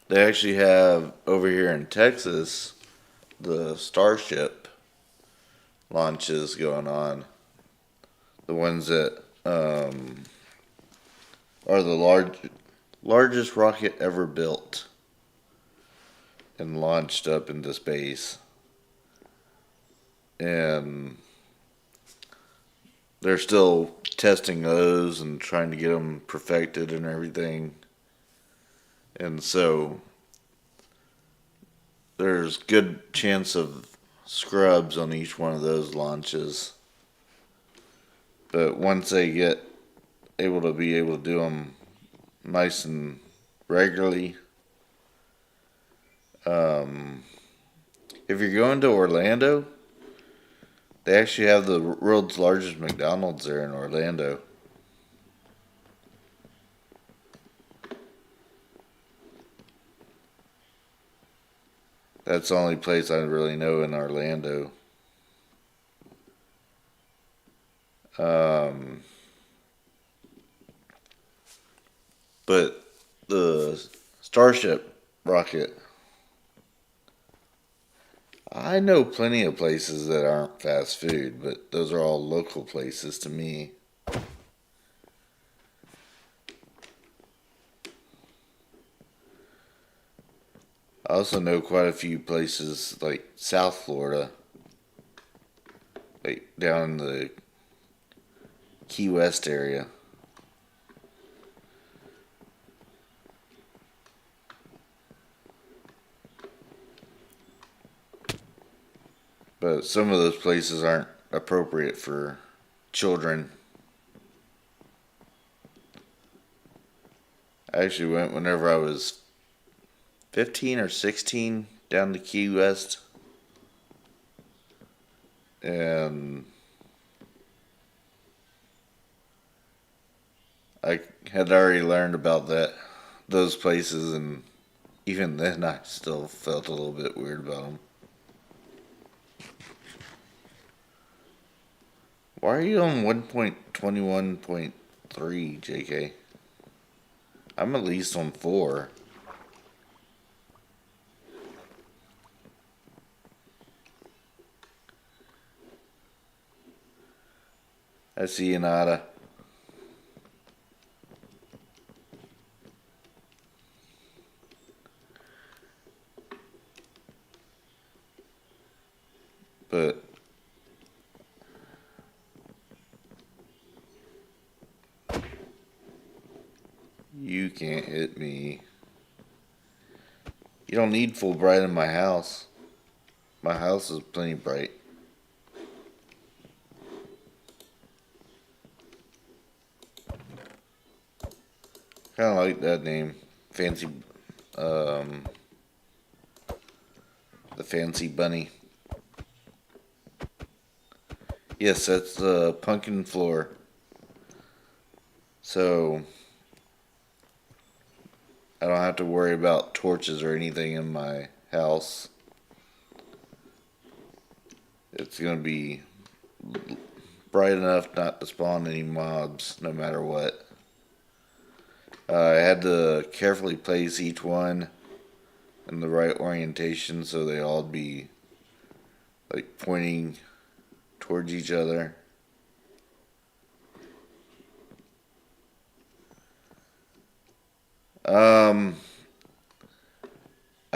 they actually have over here in Texas the Starship launches going on. The ones that are the largest rocket ever built and launched up into space. And they're still testing those and trying to get them perfected and everything. And so there's good chance of scrubs on each one of those launches. But once they get able to do them nice and regularly, if you're going to Orlando, they actually have the world's largest McDonald's there in Orlando. That's the only place I really know in Orlando. But the Starship rocket, I know plenty of places that aren't fast food, but those are all local places to me. I also know quite a few places like South Florida, like down in the Key West area. But some of those places aren't appropriate for children. I actually went whenever I was 15 or 16 down to Key West. And I had already learned about those places, and even then I still felt a little bit weird about them. Why are you on 1.21.3, JK? I'm at least on 4. I see you, Nada. But you can't hit me. You don't need full bright in my house. My house is plenty bright. Kind of like that name, Fancy, um, the Fancy Bunny. Yes, that's the pumpkin floor. So I don't have to worry about torches or anything in my house. It's gonna be bright enough not to spawn any mobs, no matter what. I had to carefully place each one in the right orientation so they all be like pointing towards each other.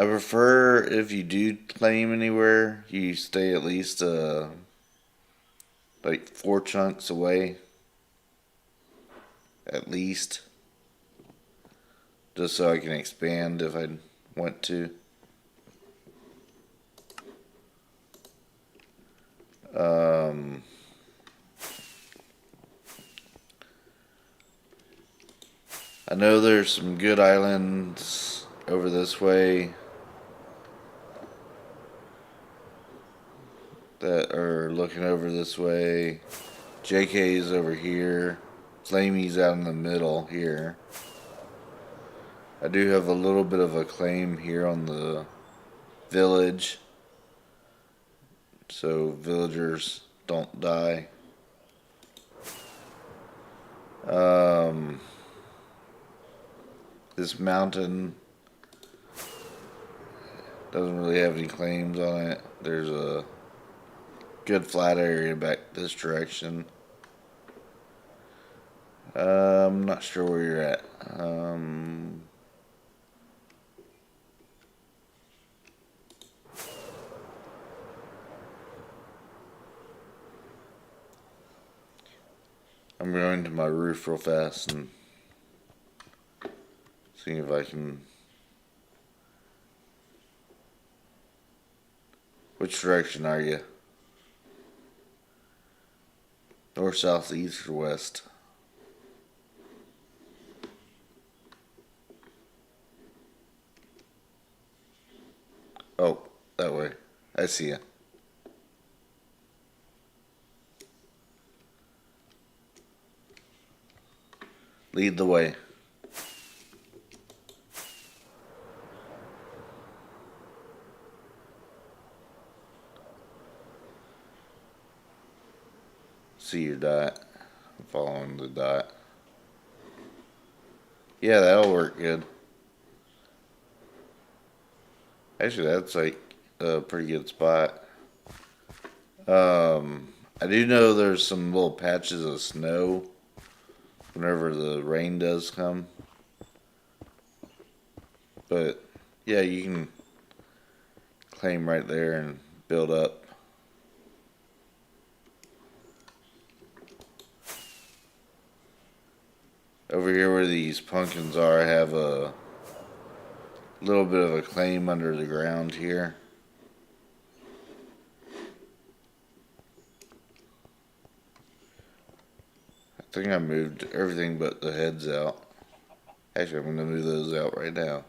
I prefer if you do claim anywhere, you stay at least like 4 chunks away, at least, just so I can expand if I want to. Um, I know there's some good islands over this way that are looking over this way. JK's over here. Flamey's out in the middle here. I do have a little bit of a claim here on the village, so villagers don't die. Um, this mountain doesn't really have any claims on it. There's a good flat area back this direction. I'm not sure where you're at. I'm going to my roof real fast and seeing if I can. Which direction are you? North, south, east, or west? Oh, that way. I see you. Lead the way. See your dot. I'm following the dot. Yeah, that'll work good. Actually, that's like a pretty good spot. I do know there's some little patches of snow whenever the rain does come. But yeah, you can claim right there and build up. Over here where these pumpkins are, I have a little bit of a claim under the ground here. I think I moved everything but the heads out. Actually, I'm going to move those out right now.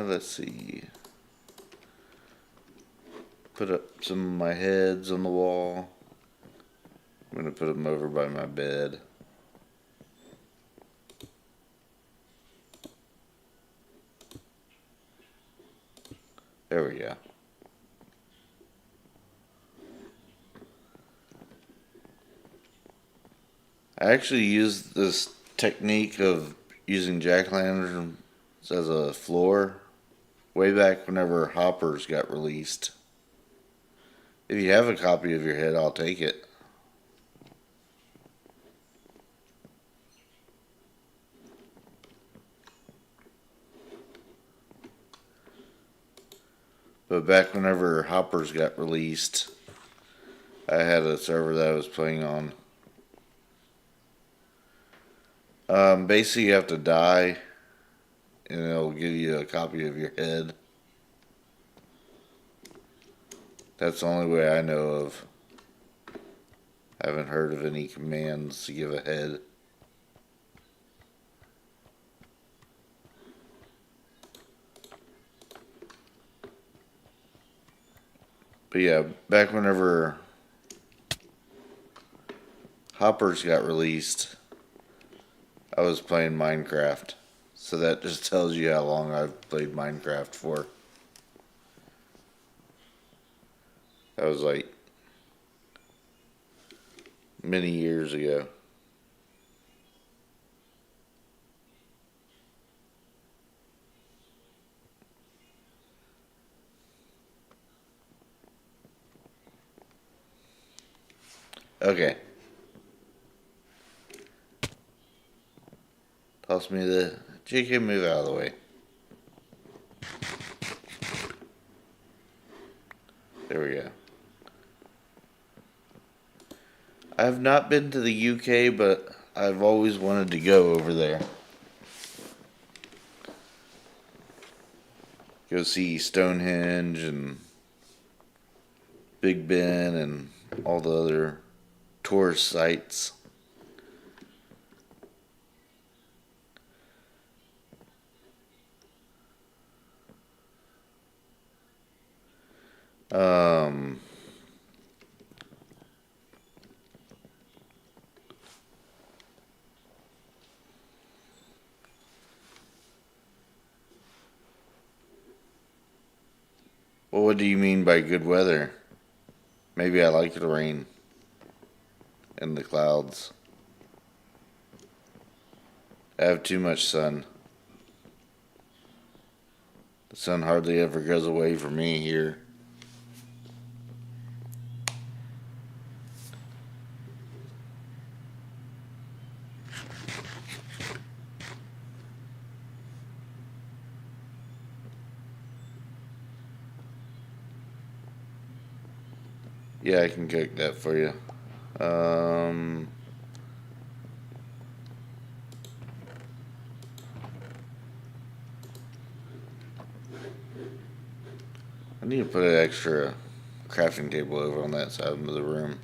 Let's see. Put up some of my heads on the wall. I'm going to put them over by my bed. There we go. I actually used this technique of using jack-o'-lanterns as a floor way back whenever Hoppers got released. If you have a copy of your head, I'll take it. But back whenever Hoppers got released, I had a server that I was playing on. Basically, you have to die, and it'll give you a copy of your head. That's the only way I know of. I haven't heard of any commands to give a head. But yeah, back whenever Hoppers got released, I was playing Minecraft. So that just tells you how long I've played Minecraft for. That was like many years ago. Okay. Toss me the GK, move out of the way. There we go. I have not been to the UK, but I've always wanted to go over there. Go see Stonehenge and Big Ben and all the other tourist sites. Um, well, what do you mean by good weather? Maybe I like the rain and the clouds. I have too much sun. The sun hardly ever goes away from me here. Yeah, I can cook that for you. Um, I need to put an extra crafting table over on that side of the room.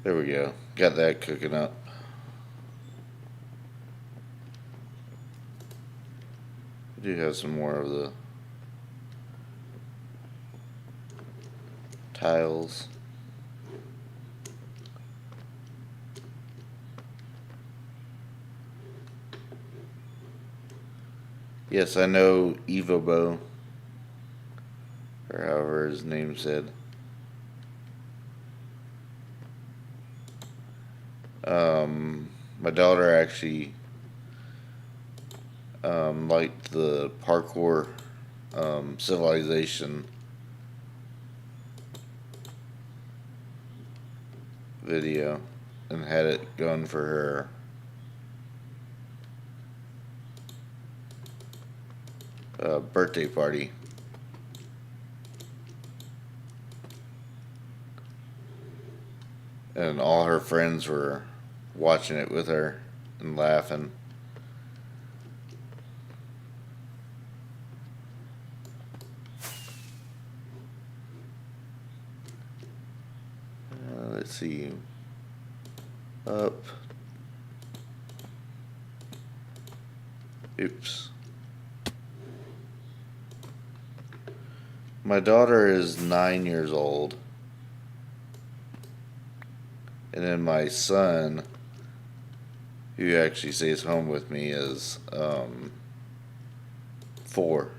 There we go. Got that cooking up. I do have some more of the tiles. Yes, I know Evobo, or however his name said. My daughter actually liked the parkour civilization video and had it going for her birthday party. And all her friends were watching it with her and laughing. Let's see. Up. Oops. My daughter is 9 years old. And then my son, who actually stays home with me, is 4.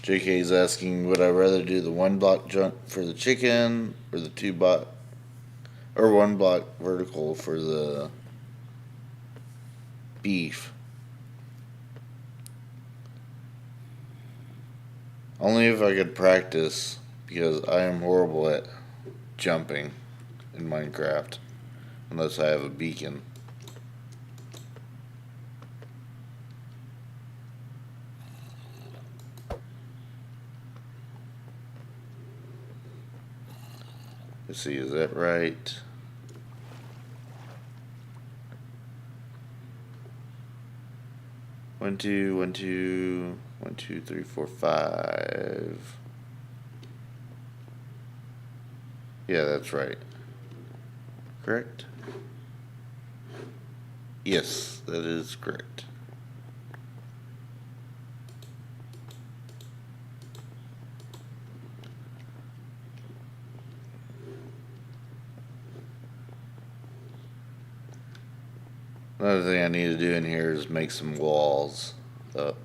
JK's asking, would I rather do the 1 block jump for the chicken or the 2 block or 1 block vertical for the beef? Only if I could practice, because I am horrible at jumping in Minecraft unless I have a beacon. Let's see, is that right? One, two, 1, 2, 1, 2, 3, 4, 5. Yeah, that's right. Correct? Yes, that is correct. Another thing I need to do in here is make some walls up.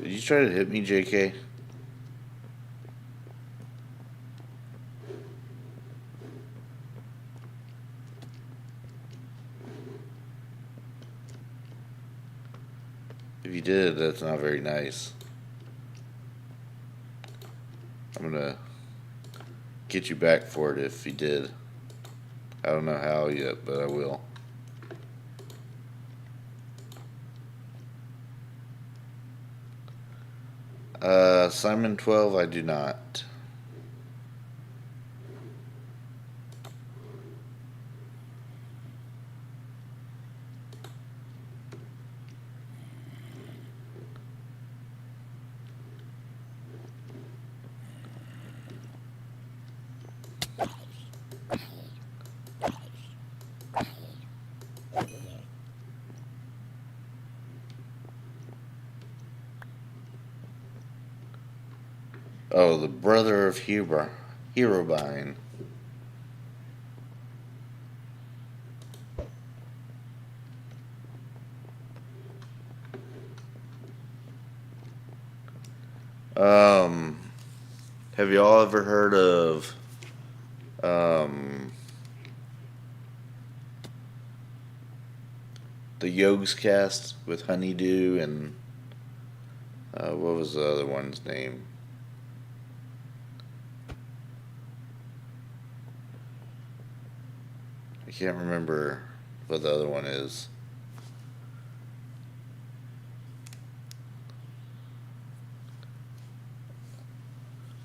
Did you try to hit me, JK? If you did, that's not very nice. I'm gonna get you back for it if you did. I don't know how yet, but I will. Simon 12, I do not. Oh, the brother of Herobrine. Um, have y'all ever heard of um, the Yogs cast with Honeydew and what was the other one's name? I can't remember what the other one is.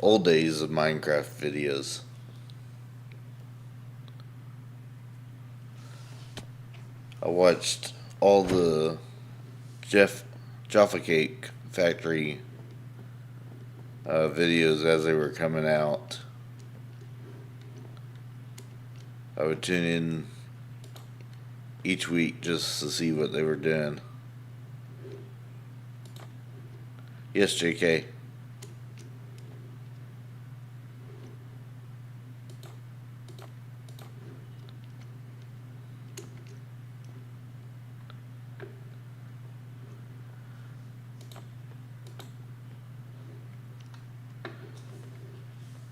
Old days of Minecraft videos. I watched all the Jaffa Cake Factory videos as they were coming out. I would tune in each week just to see what they were doing. Yes, JK.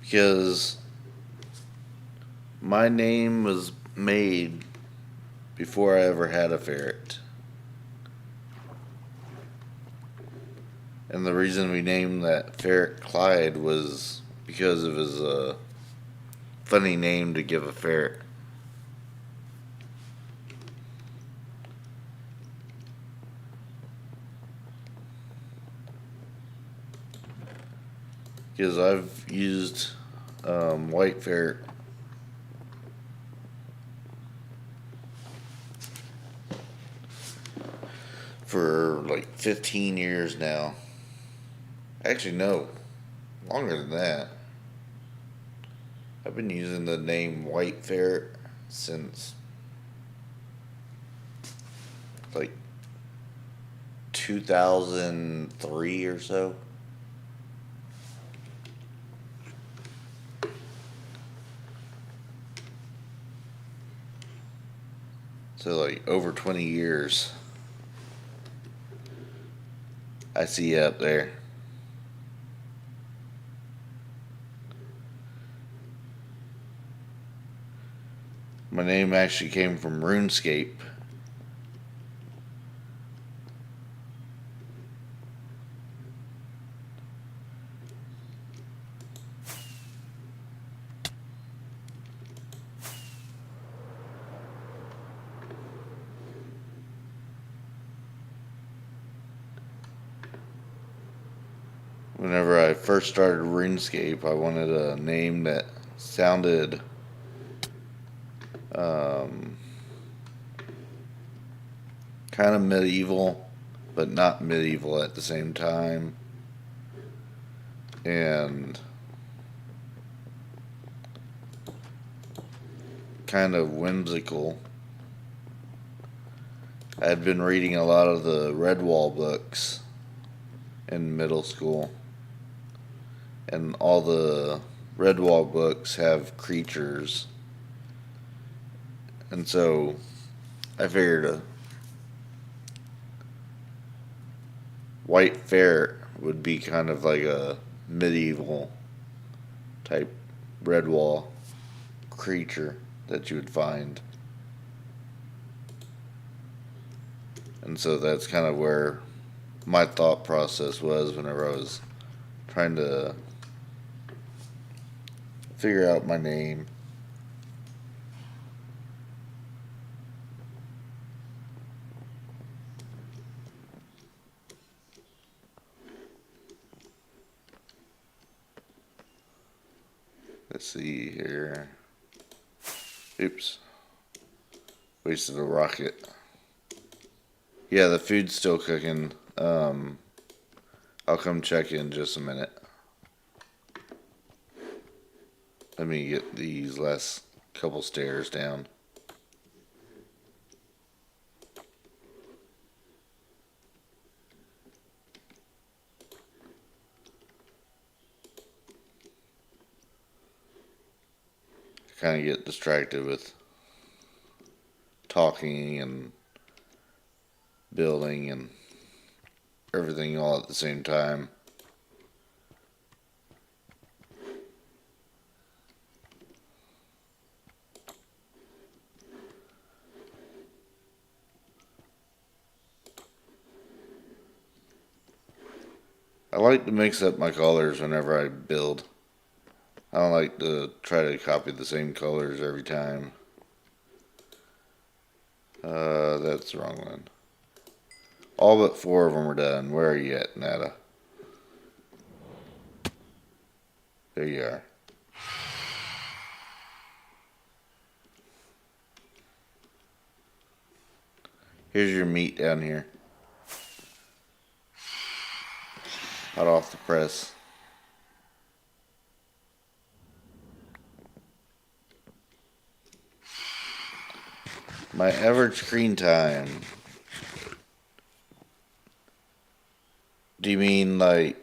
Because my name was made before I ever had a ferret. And the reason we named that ferret Clyde was because of his funny name to give a ferret. Because I've used white ferret for like 15 years now. Actually, no, longer than that. I've been using the name white ferret since like 2003 or so. So like over 20 years. I see you up there. My name actually came from RuneScape. Whenever I first started RuneScape, I wanted a name that sounded kind of medieval, but not medieval at the same time. And kind of whimsical. I had been reading a lot of the Redwall books in middle school. And all the Redwall books have creatures. And so I figured a white ferret would be kind of like a medieval type Redwall creature that you would find. And so that's kind of where my thought process was whenever I was trying to figure out my name. Let's see here. Oops. Wasted a rocket. Yeah, the food's still cooking. I'll come check in just a minute. Let me get these last couple stairs down. I kind of get distracted with talking and building and everything all at the same time. I like to mix up my colors whenever I build. I don't like to try to copy the same colors every time. That's the wrong one. All but 4 of them are done. Where are you at, Nada? There you are. Here's your meat down here. Hot off the press. My average screen time. Do you mean like...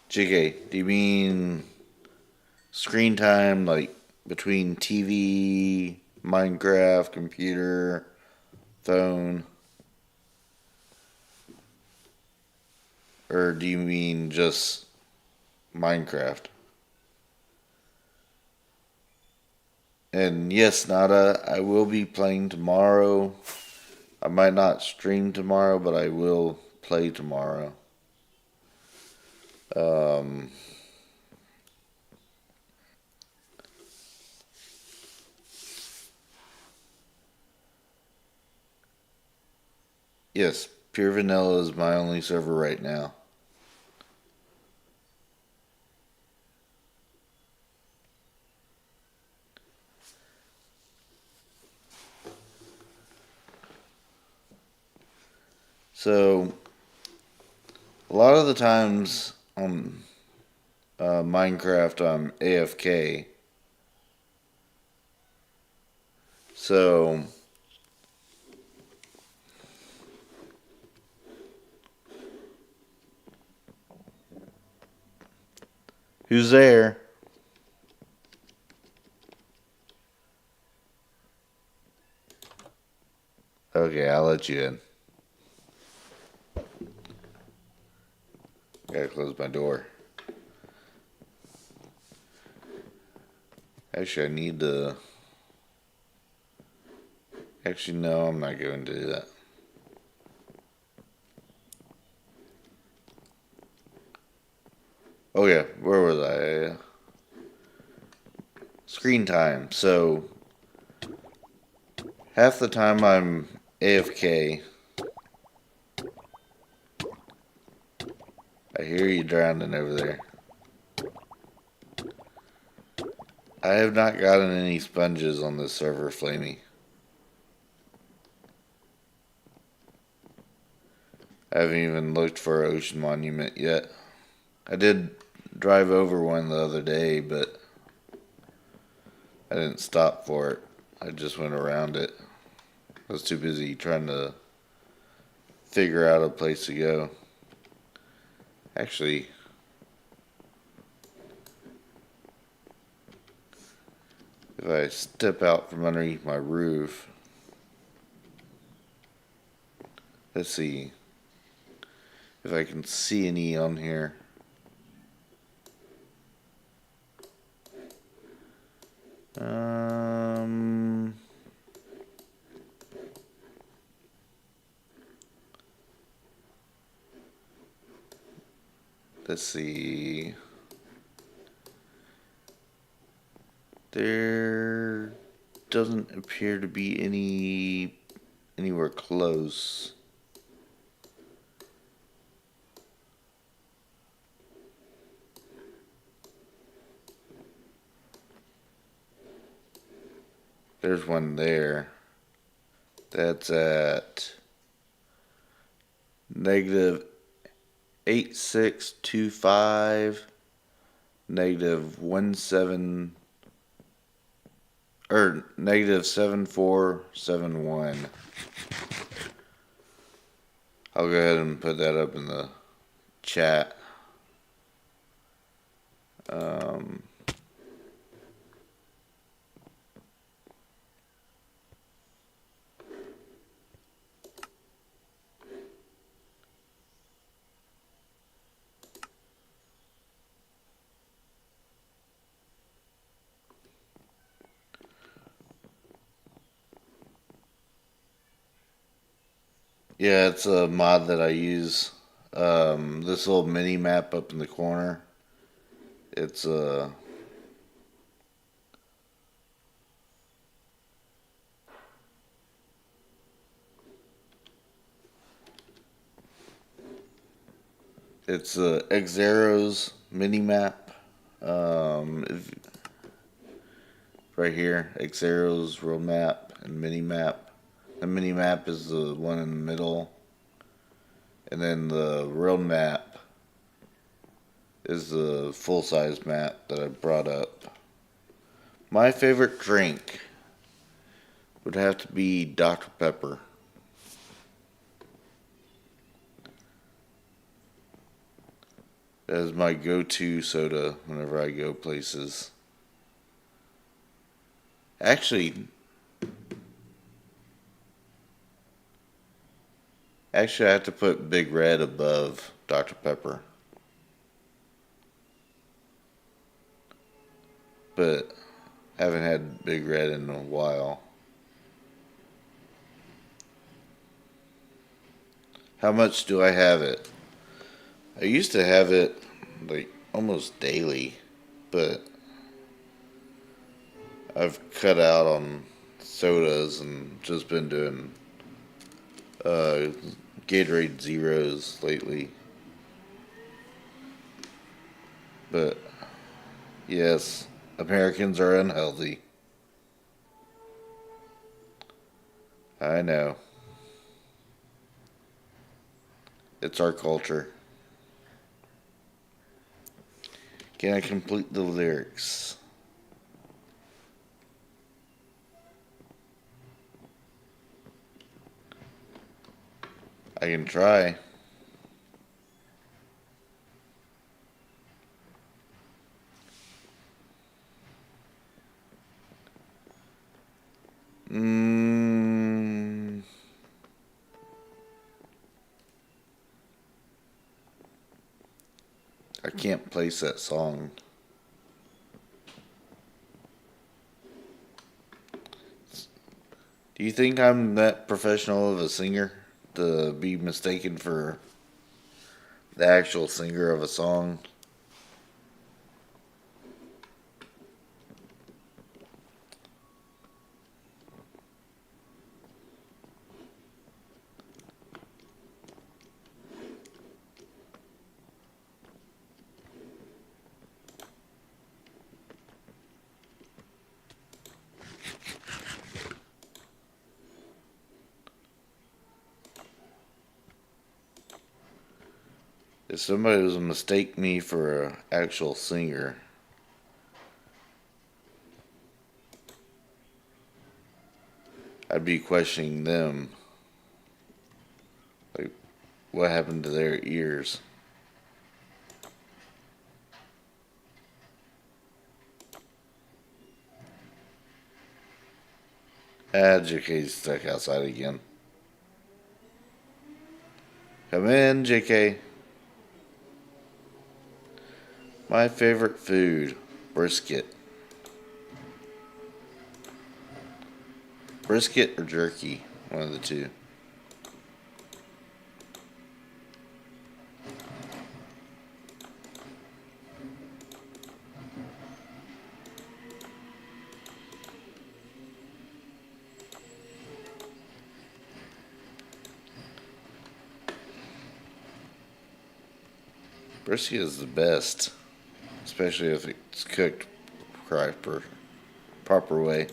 JK, do you mean screen time like between TV, Minecraft, computer, phone? Or do you mean just Minecraft? And yes, Nada, I will be playing tomorrow. I might not stream tomorrow, but I will play tomorrow. Yes, Pure Vanilla is my only server right now. So, a lot of the times on Minecraft, I'm AFK. So, who's there? Okay, I'll let you in. Gotta close my door. Actually, I need to... Actually, no, I'm not going to do that. Oh yeah, where was I? Screen time. So, half the time I'm AFK. I hear you drowning over there. I have not gotten any sponges on this server, Flamey. I haven't even looked for an ocean monument yet. I did drive over one the other day, but I didn't stop for it. I just went around it. I was too busy trying to figure out a place to go. Actually, if I step out from underneath my roof, let's see if I can see any on here. Let's see. There doesn't appear to be anywhere close. There's one there. That's at negative 8625, negative 17, or negative 7471. I'll go ahead and put that up in the chat. Yeah, it's a mod that I use. This little mini map up in the corner. It's it's Xero's mini map. Right here, Xero's real map and mini map. The mini map is the one in the middle, and then the real map is the full size map that I brought up. My favorite drink would have to be Dr. Pepper. That is my go-to soda whenever I go places. Actually, I have to put Big Red above Dr. Pepper. But I haven't had Big Red in a while. How much do I have it? I used to have it like almost daily, but I've cut out on sodas and just been doing Gatorade Zeros lately. But yes, Americans are unhealthy. I know. It's our culture. Can I complete the lyrics? I can try. I can't place that song. Do you think I'm that professional of a singer to be mistaken for the actual singer of a song? If somebody was to mistake me for an actual singer, I'd be questioning them. Like, what happened to their ears? JK's stuck outside again. Come in, JK. My favorite food, brisket. Brisket or jerky, one of the two. Brisket is the best, especially if it's cooked proper way.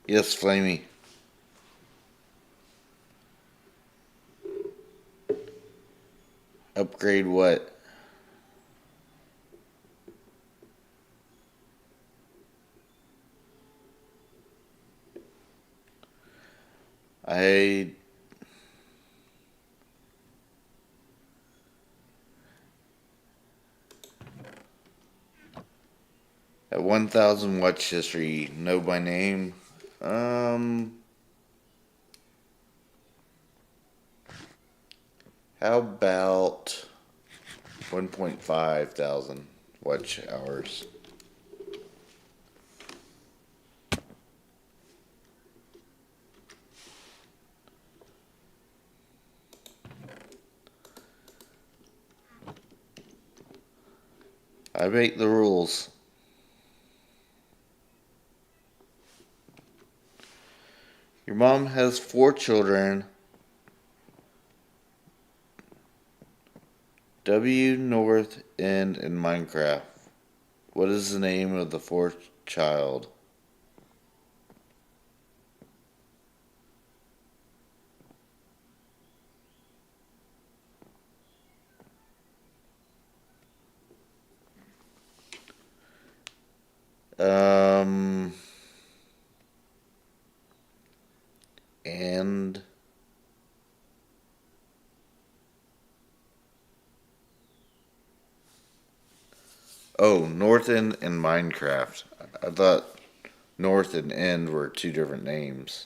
Yes, Flamey. Upgrade what? I at 1,000 watch history. Know by name. Um, how about 1.5 thousand watch hours? I make the rules. Your mom has 4 children. W, North, End, and Minecraft. What is the name of the fourth child? Um, and oh, North End and Minecraft. I thought North and End were 2 different names.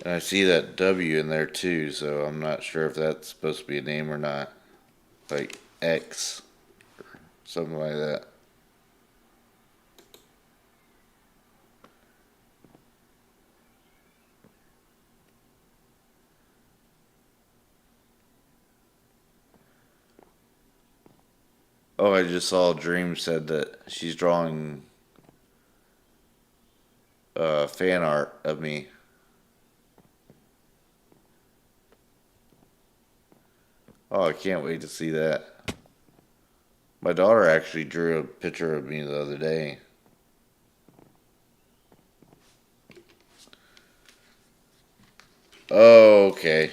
And I see that W in there too, so I'm not sure if that's supposed to be a name or not. Like X, something like that. Oh, I just saw Dream said that she's drawing fan art of me. Oh, I can't wait to see that. My daughter actually drew a picture of me the other day. Oh, okay.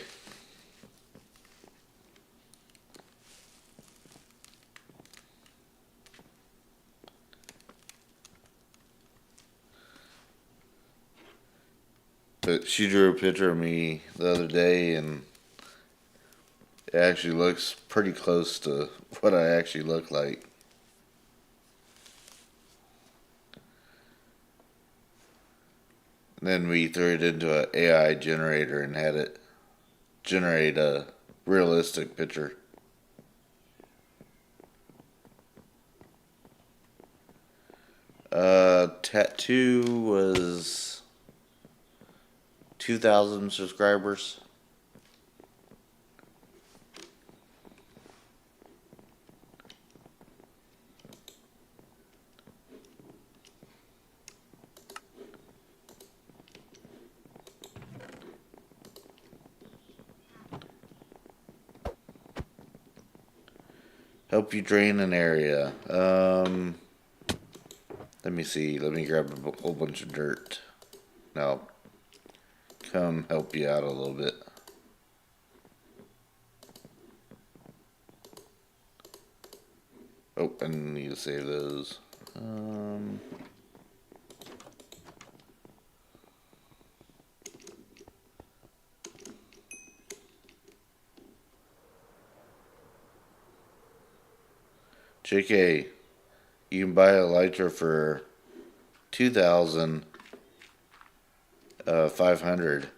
But she drew a picture of me the other day, and it actually looks pretty close to what I actually look like. And then we threw it into an AI generator and had it generate a realistic picture. Tattoo was 2,000 subscribers. Help you drain an area. Let me see. Let me grab a whole bunch of dirt. Now, come help you out a little bit. Oh, I need to save those. JK, you can buy a Elytra for 2,500.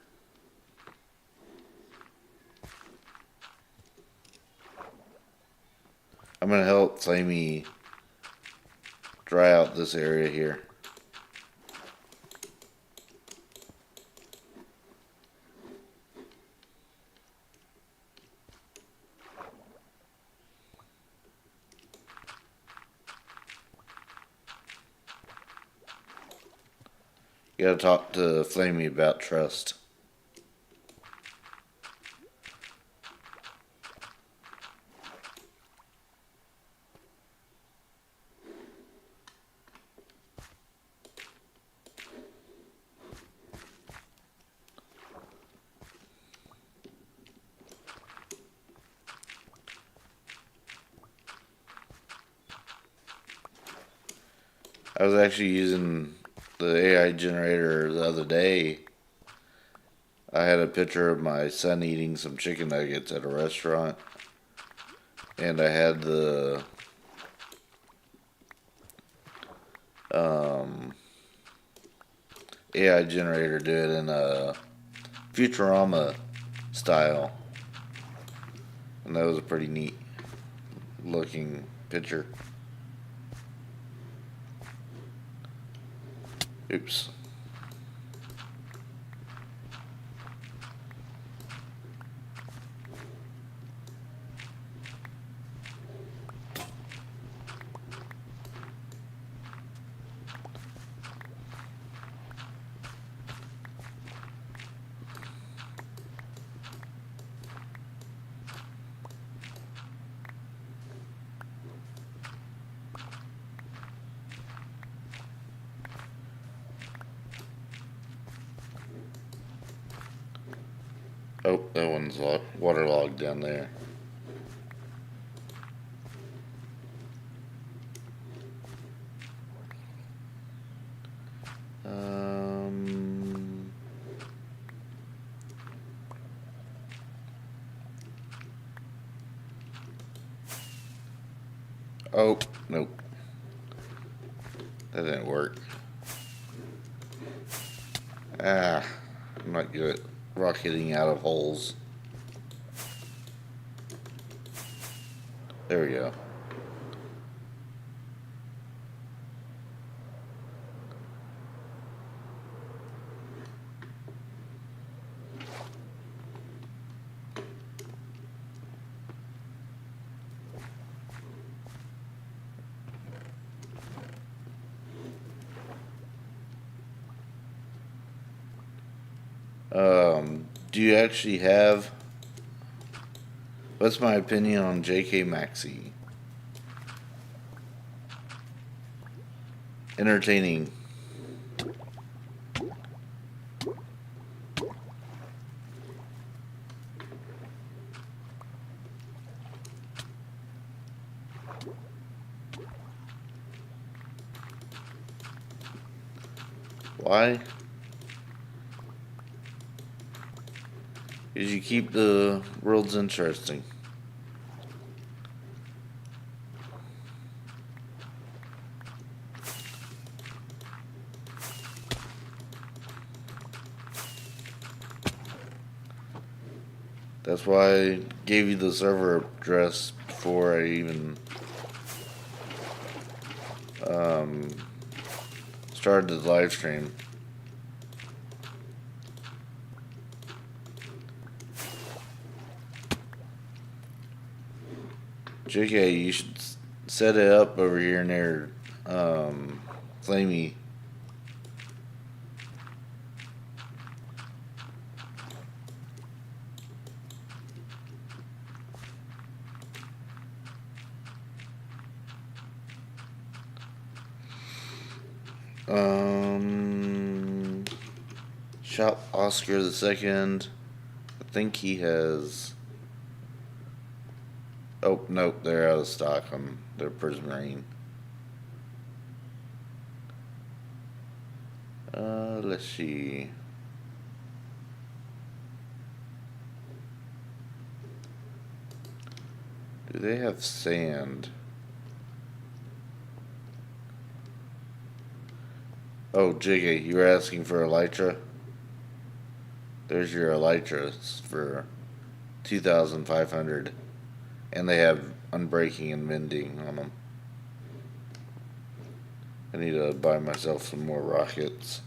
I'm gonna help Flamey dry out this area here. You gotta talk to Flamey about trust. I was actually using the AI generator the other day. I had a picture of my son eating some chicken nuggets at a restaurant, and I had the AI generator do it in a Futurama style, and that was a pretty neat looking picture. Oops. Oh, that one's waterlogged down there. Um, oh, nope. That didn't work. Ah, I'm not good at rock hitting out of holes. There we go. Do you actually have? What's my opinion on J.K. Maxey? Entertaining. Why? Because you keep the worlds interesting. That's why I gave you the server address before I even started the live stream. JK, you should set it up over here near Flamey. Shop Oscar the Second. I think he has. Oh nope, they're out of stock on their Prismarine. Let's see. Do they have sand? Oh, Jiggy, you were asking for Elytra? There's your Elytras for 2,500. And they have unbreaking and mending on them. I need to buy myself some more rockets.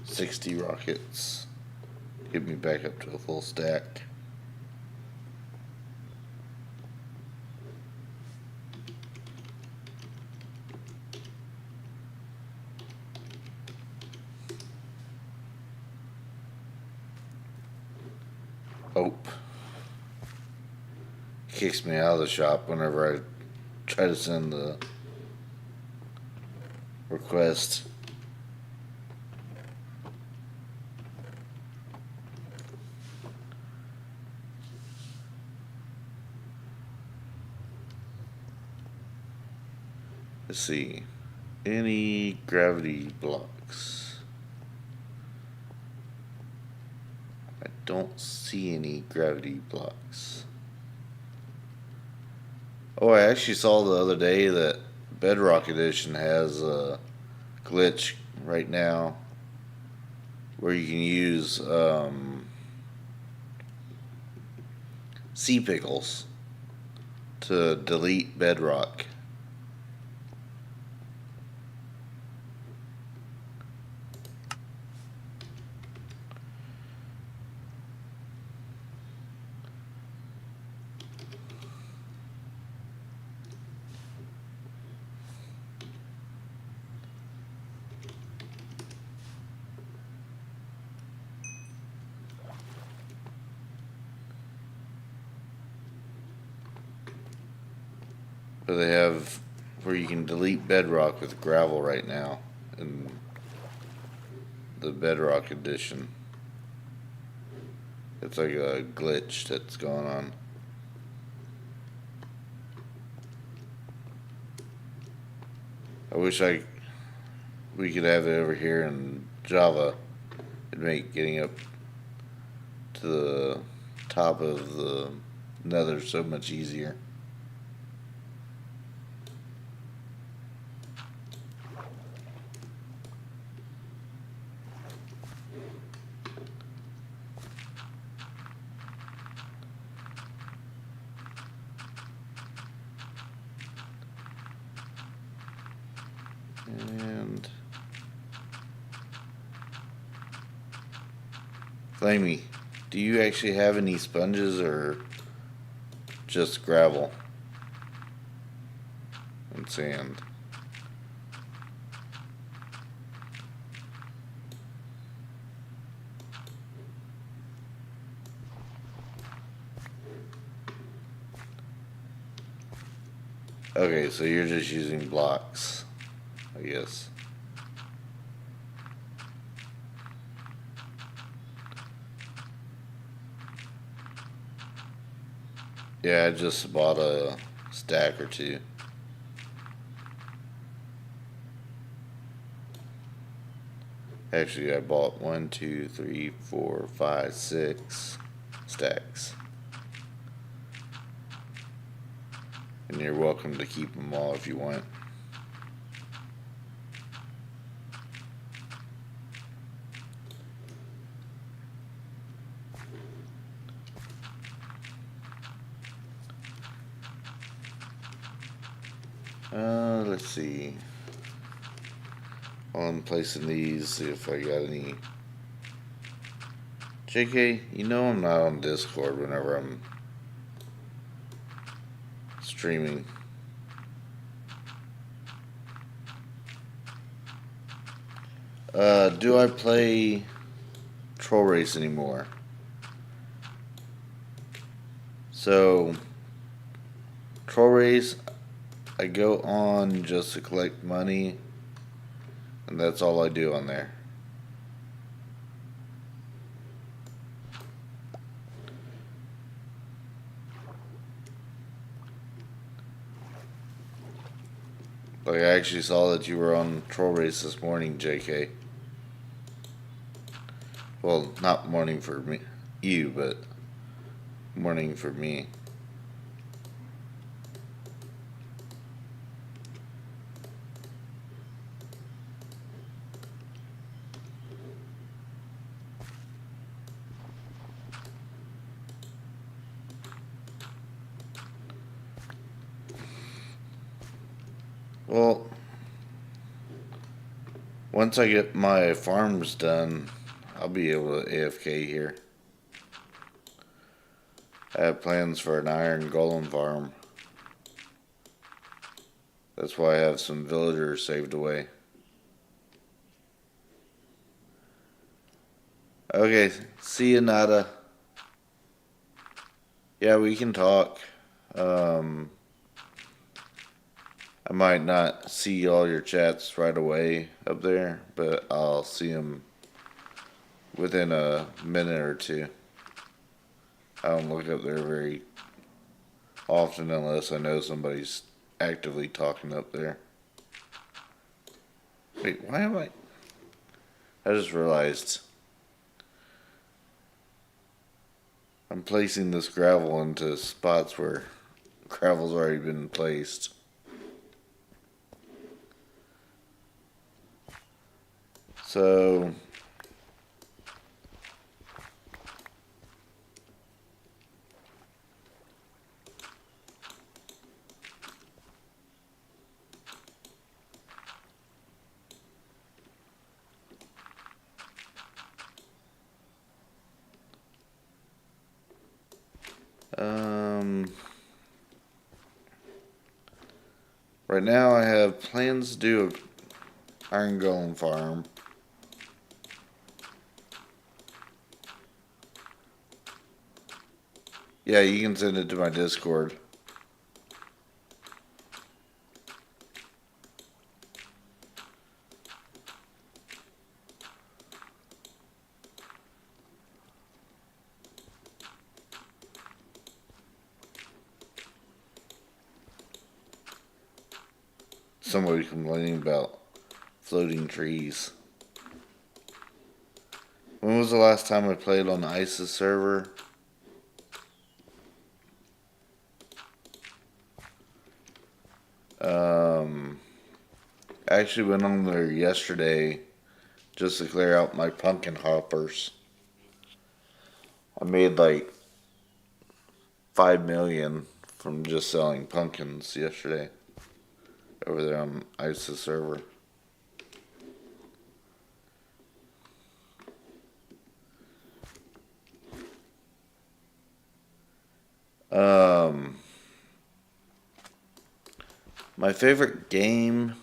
60 rockets. Get me back up to a full stack. Oh. Kicks me out of the shop whenever I try to send the request. Let's see. Any gravity blocks? I don't see any gravity blocks. Oh, I actually saw the other day that Bedrock Edition has a glitch right now where you can use sea pickles to delete bedrock. But they have where you can delete bedrock with gravel right now in the Bedrock Edition. It's like a glitch that's going on. I wish we could have it over here in Java. It'd make getting up to the top of the Nether so much easier. And Flamey, do you actually have any sponges or just gravel and sand? Okay, so you're just using blocks, I guess. Yeah, I just bought a stack or two. Actually, I bought 1, 2, 3, 4, 5, 6 stacks. And you're welcome to keep them all if you want. Let's see. While I'm placing these, see if I got any. JK, you know I'm not on Discord whenever I'm streaming. Do I play Troll Race anymore? So, Troll Race, I go on just to collect money, and that's all I do on there. Like, I actually saw that you were on Troll Race this morning, JK. Well, not morning for me, you, but morning for me. Well, once I get my farms done, I'll be able to AFK here. I have plans for an iron golem farm. That's why I have some villagers saved away. Okay, see you, Nada. Yeah, we can talk. I might not see all your chats right away up there, but I'll see them within a minute or two. I don't look up there very often unless I know somebody's actively talking up there. Wait, why am I just realized I'm placing this gravel into spots where gravel's already been placed. So right now I have plans to do a iron golem farm. Yeah, you can send it to my Discord. Somebody complaining about floating trees. When was the last time I played on the ISIS server? I actually went on there yesterday just to clear out my pumpkin hoppers. I made like 5 million from just selling pumpkins yesterday over there on ISIS server. My favorite game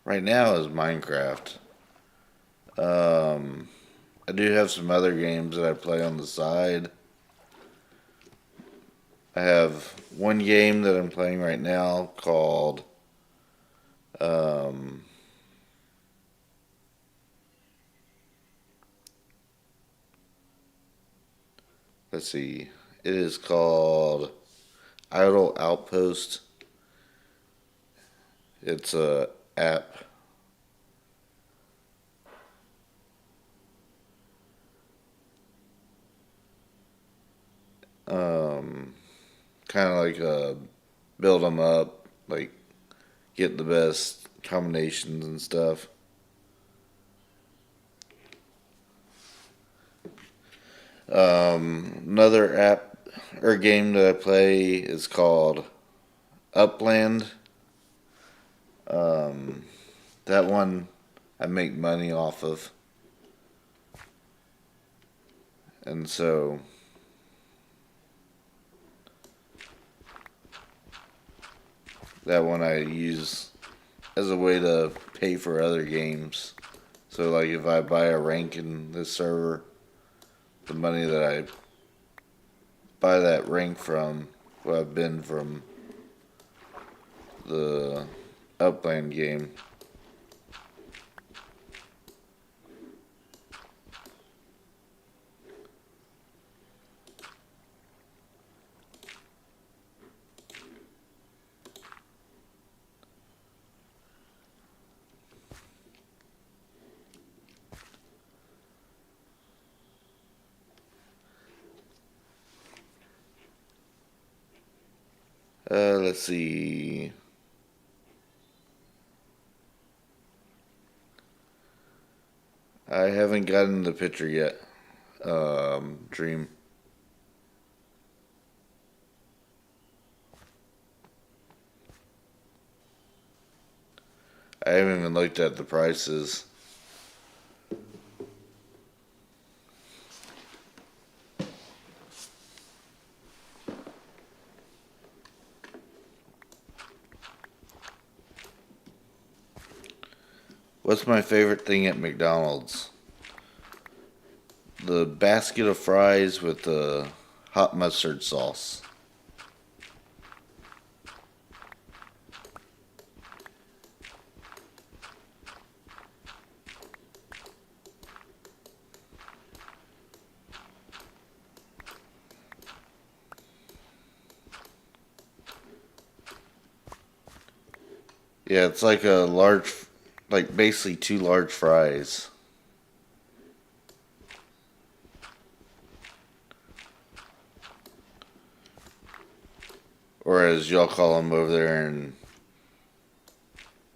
right now is Minecraft. I do have some other games that I play on the side. I have one game that I'm playing right now called let's see. It is called Idle Outpost. It's a app. Kind of like a build 'em up, like get the best combinations and stuff. Another app or game that I play is called Upland. That one I make money off of. And so that one I use as a way to pay for other games. So like if I buy a rank in this server, the money that I buy that rank from will have been from the Upland game. Let's see. I haven't gotten the picture yet. Dream. I haven't even looked at the prices. What's my favorite thing at McDonald's? The basket of fries with the hot mustard sauce. Yeah, it's like a large like basically 2 large fries. Or as y'all call them over there in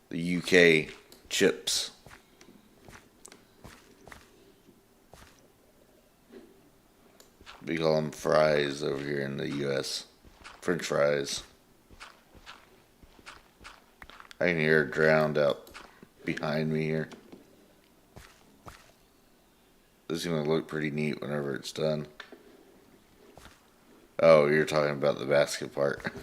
the UK, chips. We call them fries over here in the US. French fries. I can hear it drowned out behind me here. This is going to look pretty neat whenever it's done. Oh, you're talking about the basket part.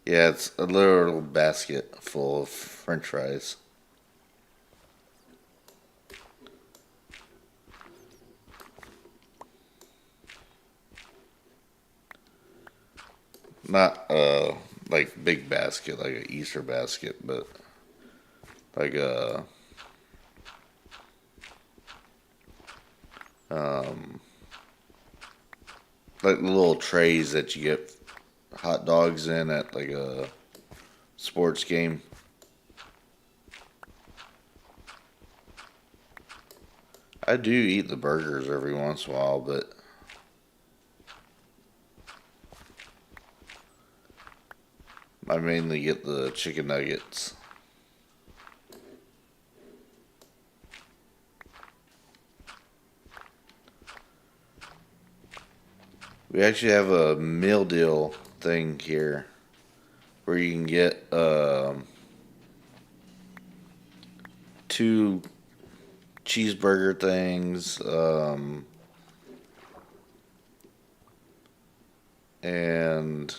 Yeah, it's a literal basket full of French fries. Not like big basket, like an Easter basket, but like a like little trays that you get hot dogs in at like a sports game. I do eat the burgers every once in a while, but I mainly get the chicken nuggets. We actually have a meal deal thing here where you can get 2 cheeseburger things, and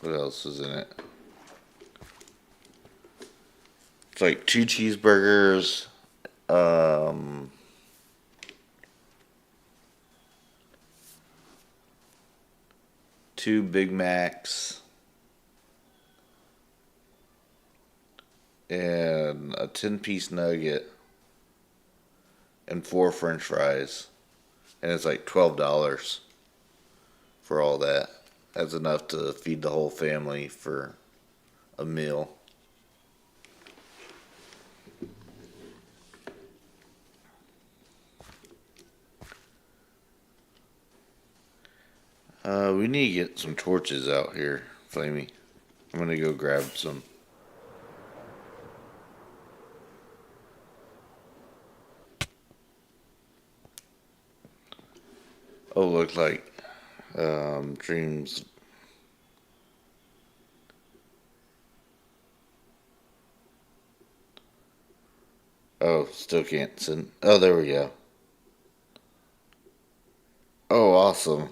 what else is in it? It's like 2 cheeseburgers, um, 2 Big Macs, and a 10-piece nugget, and 4 French fries, and it's like $12 for all that. That's enough to feed the whole family for a meal. We need to get some torches out here, Flamey. I'm gonna go grab some. Oh, look like Dreams. Oh, still can't send. Oh, there we go. Oh, awesome.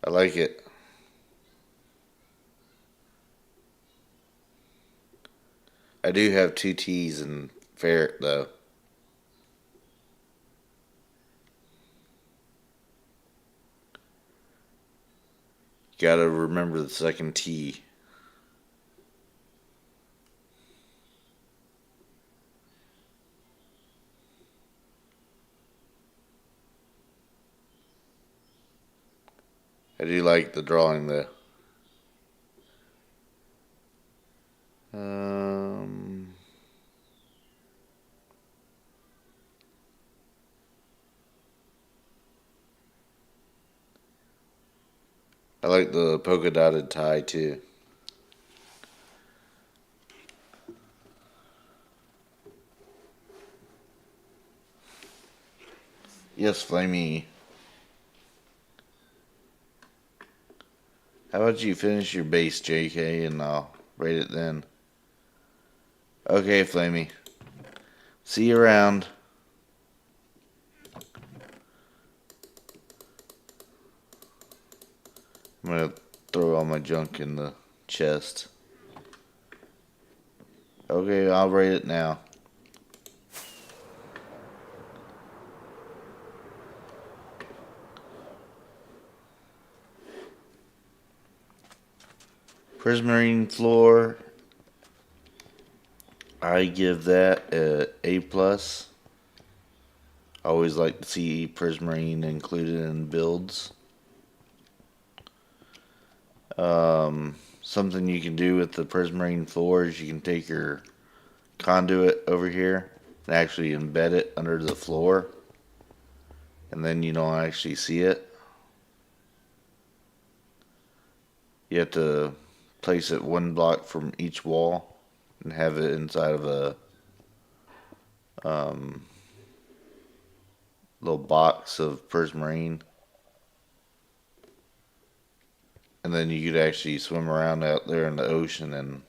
I like it. I do have 2 T's and ferret though. Gotta remember the second T. I do like the drawing though. Um, I like the polka dotted tie too. Yes, Flamey. How about you finish your base, JK, and I'll rate it then. Okay, Flamey. See you around. I'm gonna throw all my junk in the chest. Okay, I'll rate it now. Prismarine floor. I give that a A plus. I always like to see Prismarine included in builds. Something you can do with the Prismarine floor is you can take your conduit over here and actually embed it under the floor, and then you don't actually see it. You have to place it one block from each wall and have it inside of a little box of Prismarine. And then you could actually swim around out there in the ocean and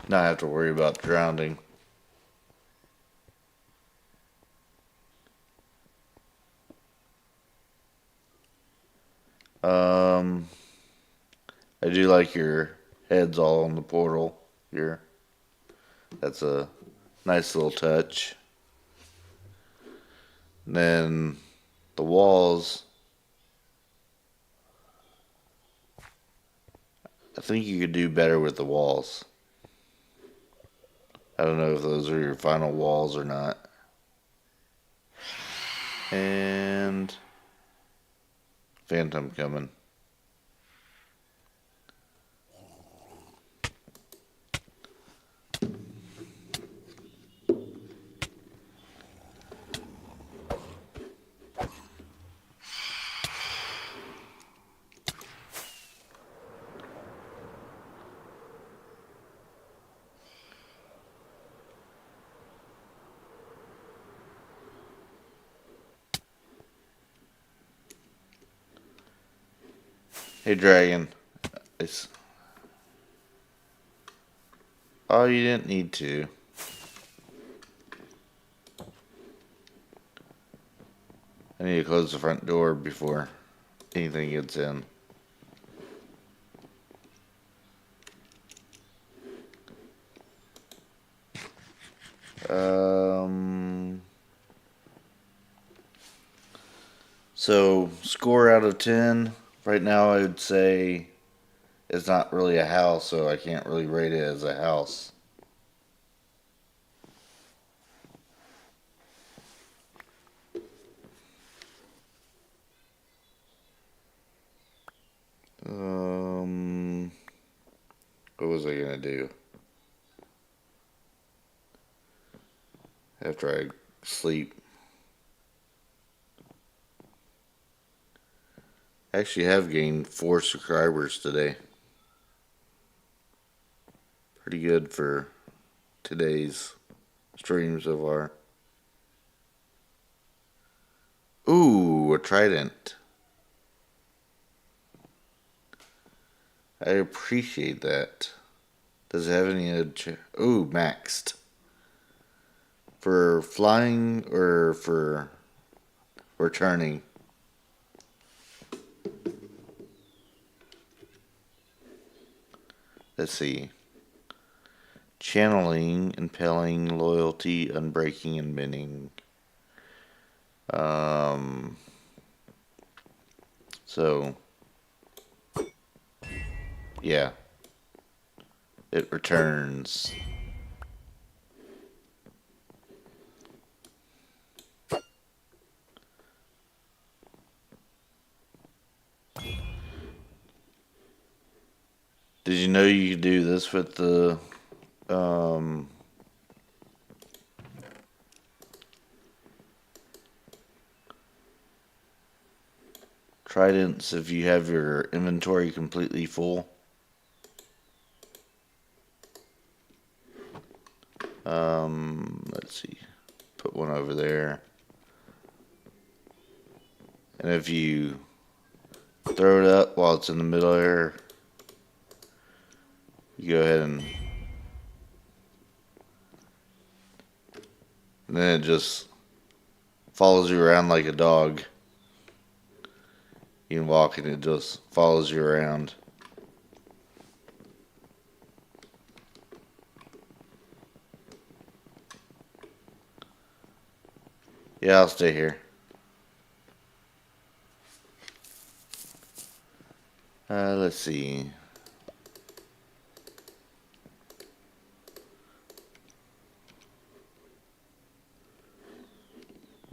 not have to worry about drowning. I do like your heads all on the portal here. That's a nice little touch. And then the walls, I think you could do better with the walls. I don't know if those are your final walls or not. And Phantom coming. Hey, Dragon. It's... Oh, you didn't need to. I need to close the front door before anything gets in. So, score out of 10. Right now, I would say it's not really a house, so I can't really rate it as a house. What was I gonna do after I sleep? I actually have gained 4 subscribers today. Pretty good for today's stream so far. Ooh, a trident. I appreciate that. Does it have any... Ooh, maxed. For flying or for returning? Let's see. Channeling, impaling, loyalty, unbreaking, and bending. So, yeah. It returns. Did you know you could do this with the tridents if you have your inventory completely full? Let's see. Put one over there. And if you throw it up while it's in the middle there, you go ahead and then it just follows you around like a dog. You can walk and it just follows you around. Yeah, I'll stay here. Let's see.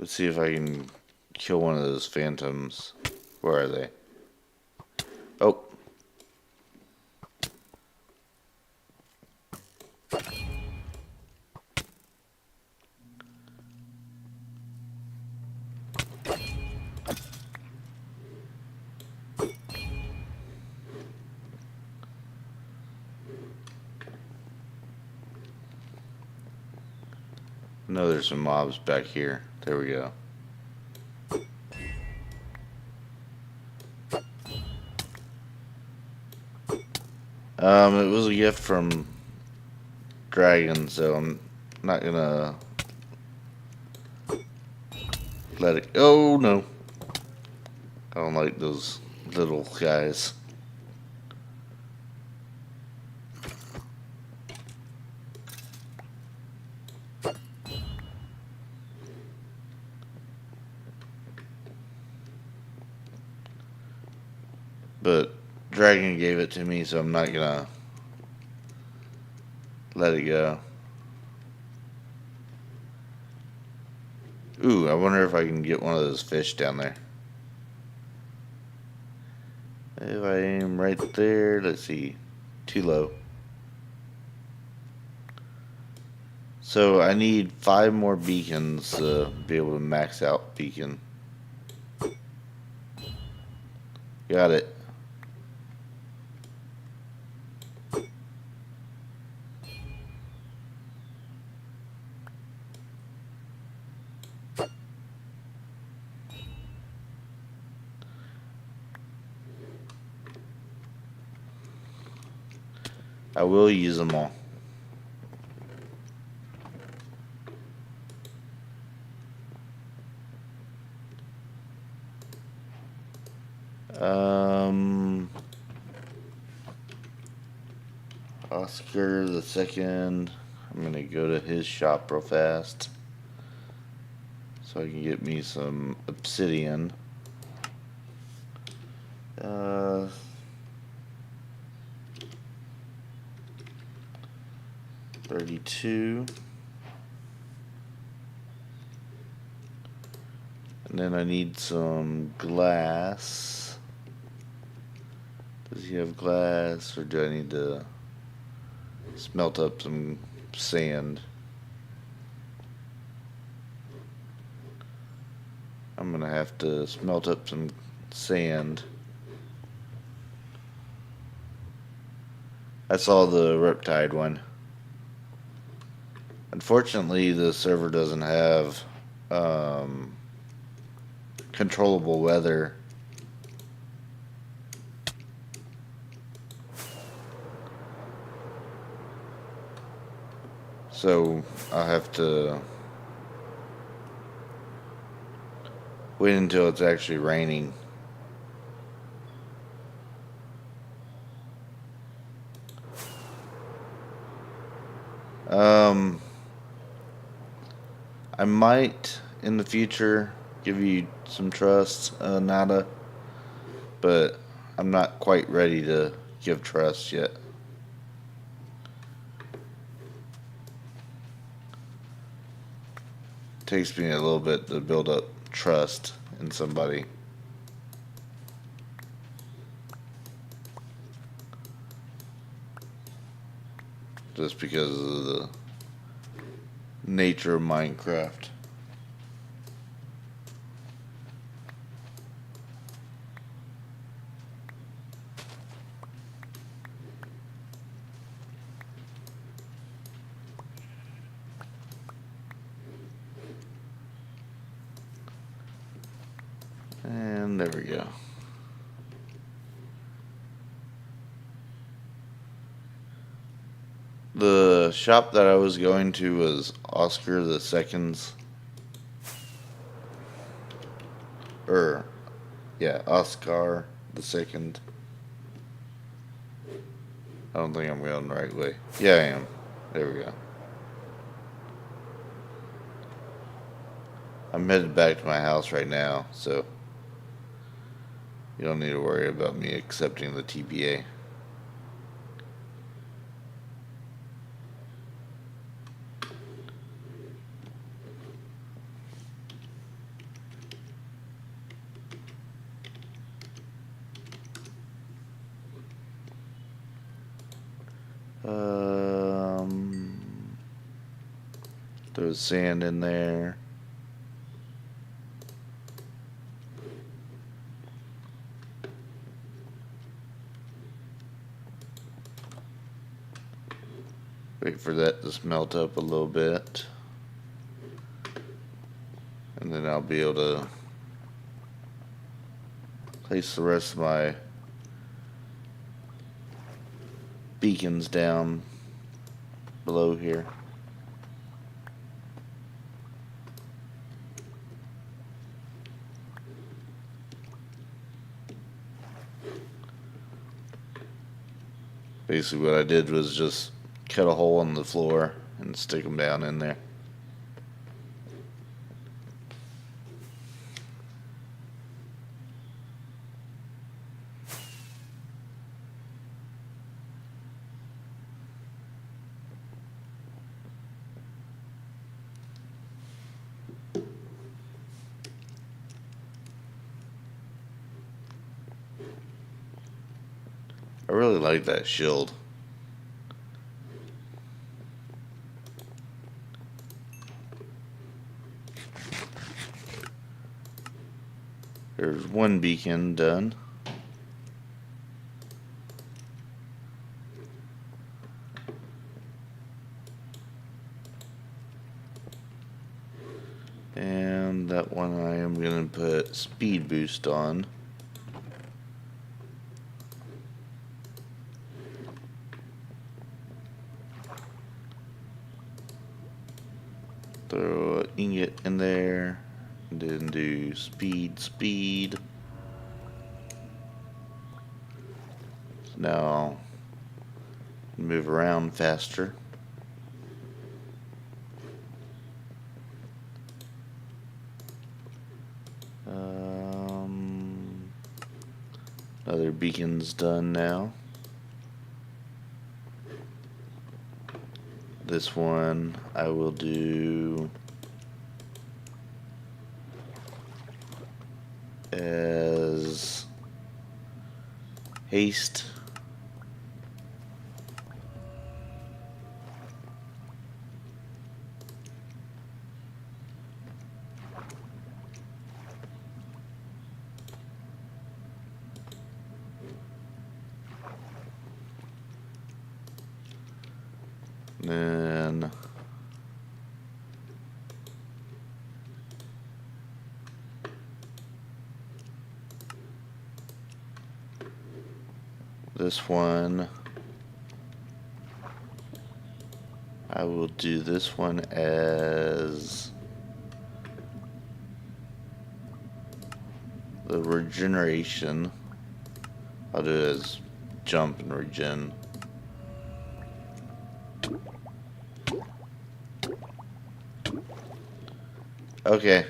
Let's see if I can kill one of those phantoms. Where are they? Oh. No, there's some mobs back here. There we go. It was a gift from Dragon, so I'm not gonna let it. Oh no! I don't like those little guys. But Dragon gave it to me, so I'm not gonna let it go. Ooh, I wonder if I can get one of those fish down there. If I aim right there, let's see. Too low. So I need 5 more beacons to be able to max out beacon. Got it. I will use them all. Oscar the second. I'm gonna go to his shop real fast so I can get me some obsidian. 32. And then I need some glass. Does he have glass, or do I need to smelt up some sand? I'm gonna have to smelt up some sand. I saw the Riptide one. Unfortunately, the server doesn't have controllable weather. So I'll have to wait until it's actually raining. I might in the future give you some trust, Nada, but I'm not quite ready to give trust yet. It takes me a little bit to build up trust in somebody. Just because of the nature of Minecraft. And there we go. The shop that I was going to was Oscar the Second's. Oscar the Second. I don't think I'm going the right way. Yeah, I am. There we go. I'm headed back to my house right now, so you don't need to worry about me accepting the TPA. There's sand in there. Wait for that to smelt up a little bit. And then I'll be able to place the rest of my beacons down below here. Basically what I did was just cut a hole in the floor and stick them down in there. I really like that shield. There's one beacon done. And that one I am going to put speed boost on. Throw an ingot in there, and then do speed. So now I'll move around faster. Another beacon's done now. This one I will do as haste. Then this one, I will do this one as the regeneration. I'll do it as jump and regen. Okay.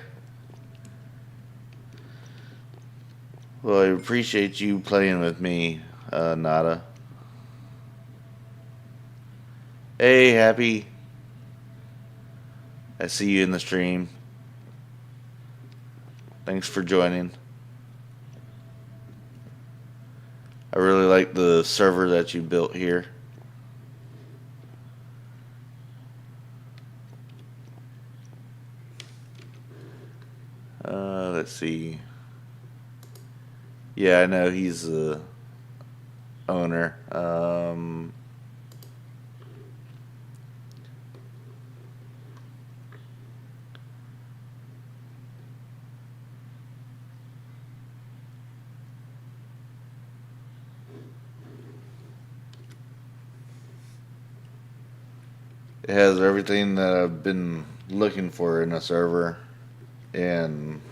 Well, I appreciate you playing with me, Nada. Hey, Happy. I see you in the stream. Thanks for joining. I really like the server that you built here. Let's see. Yeah, I know he's the owner. It has everything that I've been looking for in a server, and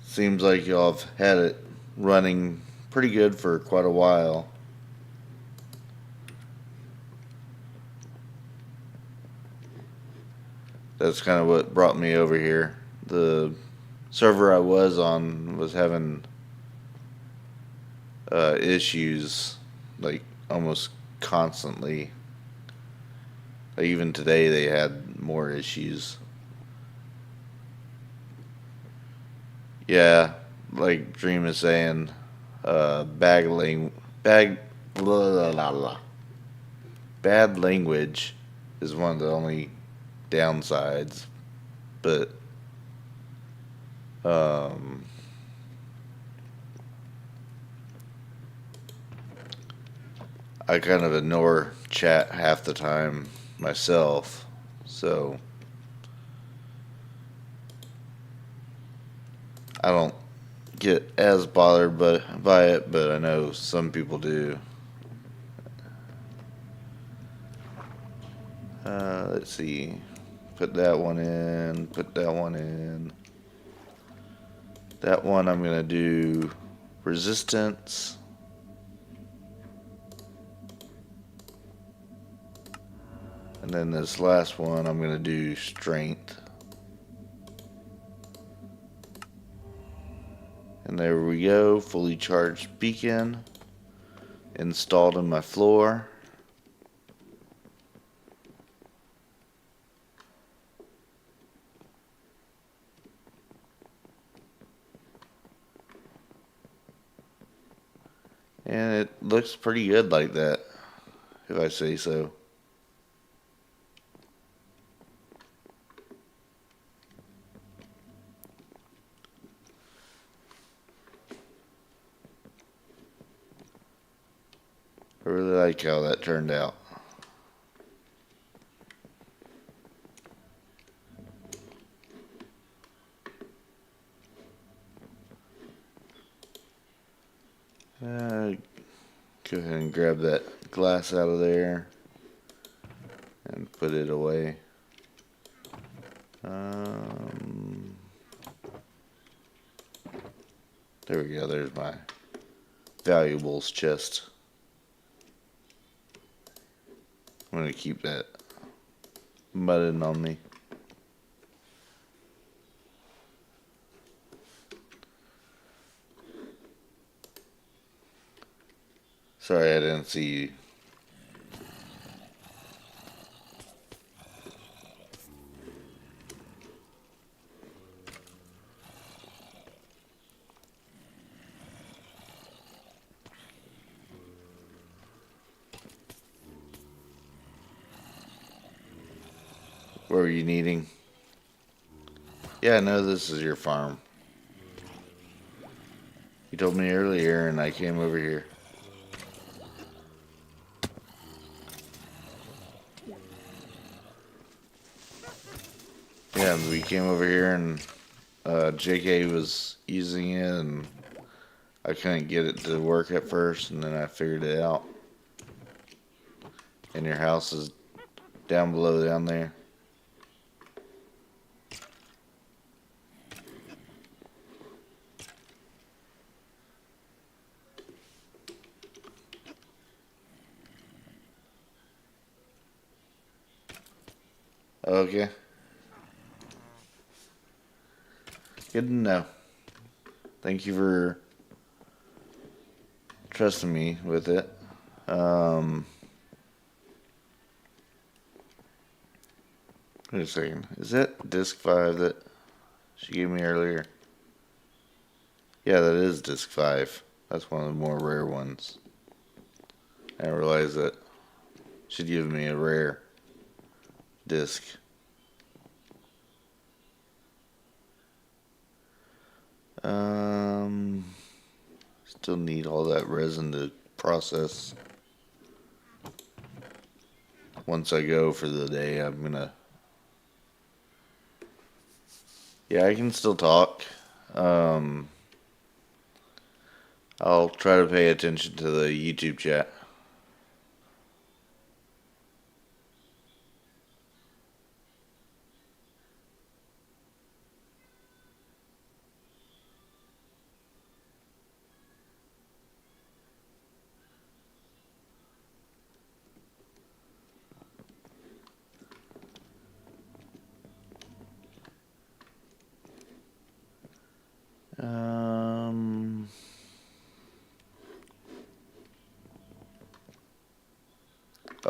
seems like y'all have had it running pretty good for quite a while. That's kind of what brought me over here. The server I was on was having issues like almost constantly. Like even today they had more issues. Yeah, like Dream is saying, bag La la la la. Bad language is one of the only downsides, but um, I kind of ignore chat half the time myself, so I don't get as bothered by it, but I know some people do. Let's see. Put that one in. Put that one in. That one I'm going to do resistance. And then this last one I'm going to do strength. And there we go. Fully charged beacon. Installed in my floor. And it looks pretty good like that, if I say so. I really like how that turned out. Go ahead and grab that glass out of there and put it away. There we go. There's my valuables chest. I'm going to keep that mudding on me. Sorry, I didn't see you. What were you needing? Yeah, no, this is your farm. You told me earlier and I came over here. Yeah, we came over here and JK was using it and I couldn't get it to work at first and then I figured it out. And your house is down below down there. Okay. Good to know. Thank you for trusting me with it. Wait a second. Is that disc 5 that she gave me earlier? Yeah, that is disc 5. That's one of the more rare ones. I didn't realize that she'd given me a rare disc. Still need all that resin to process. Once I go for the day, I'm gonna... Yeah, I can still talk. I'll try to pay attention to the YouTube chat.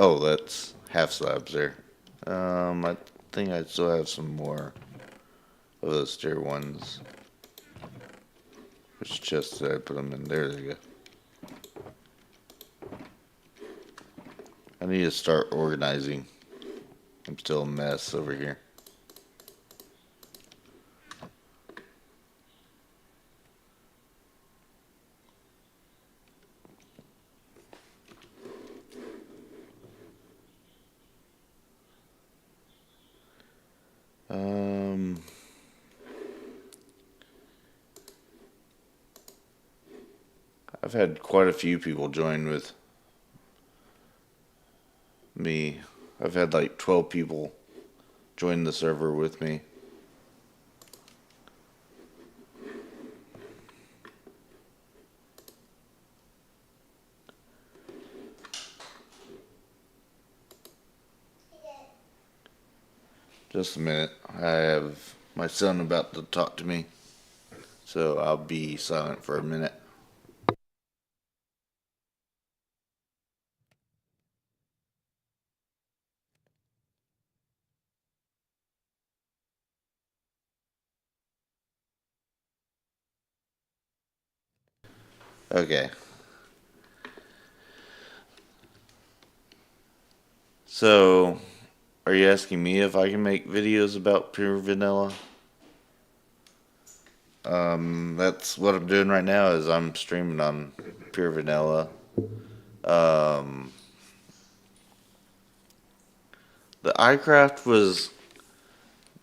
Oh, that's half slabs there. I think I still have some more of those tier ones. Which chest did I put them in? There they go. need to start organizing. I'm still a mess over here. I've had quite a few people join with me. I've had like 12 people join the server with me. Just a minute. I have my son about to talk to me, so I'll be silent for a minute. Okay. So, are you asking me if I can make videos about Pure Vanilla? That's what I'm doing right now. Is I'm streaming on Pure Vanilla. The iCraft was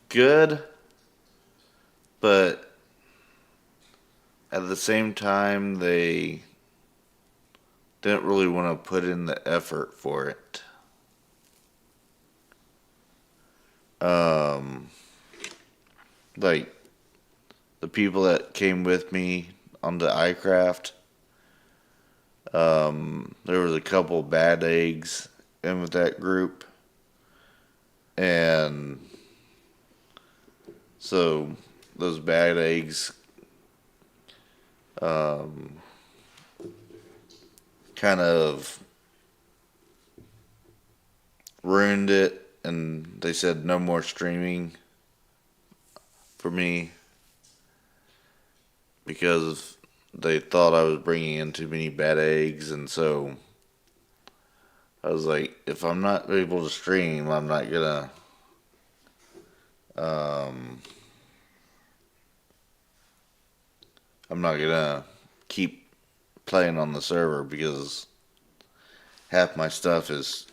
good, but at the same time, they didn't really want to put in the effort for it. Like the people that came with me on the iCraft, there was a couple bad eggs in with that group, and so those bad eggs kind of ruined it, and they said no more streaming for me because they thought I was bringing in too many bad eggs, and so I was like, if I'm not able to stream, I'm not gonna keep playing on the server because half my stuff is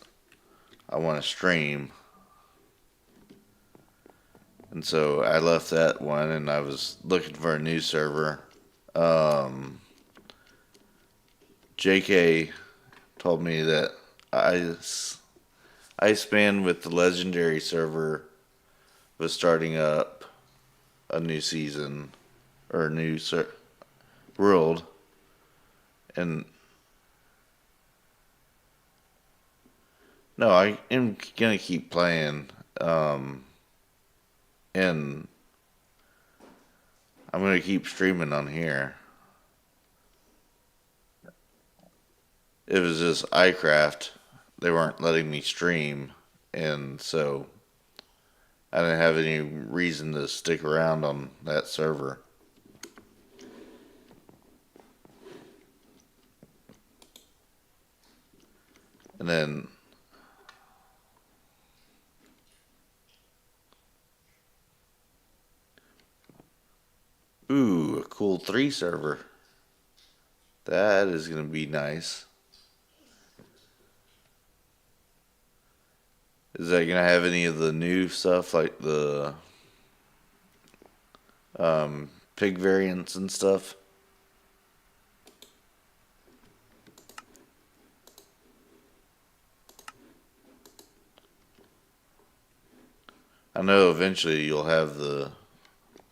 I want to stream. And so I left that one and I was looking for a new server. JK told me that Iceman with the legendary server was starting up a new season or a new world, and no, I am gonna keep playing, and I'm gonna keep streaming on here. It was just iCraft; they weren't letting me stream, and so I didn't have any reason to stick around on that server. And then ooh, a cool 3 server. That is gonna be nice. Is that gonna have any of the new stuff like the pig variants and stuff? I know eventually you'll have the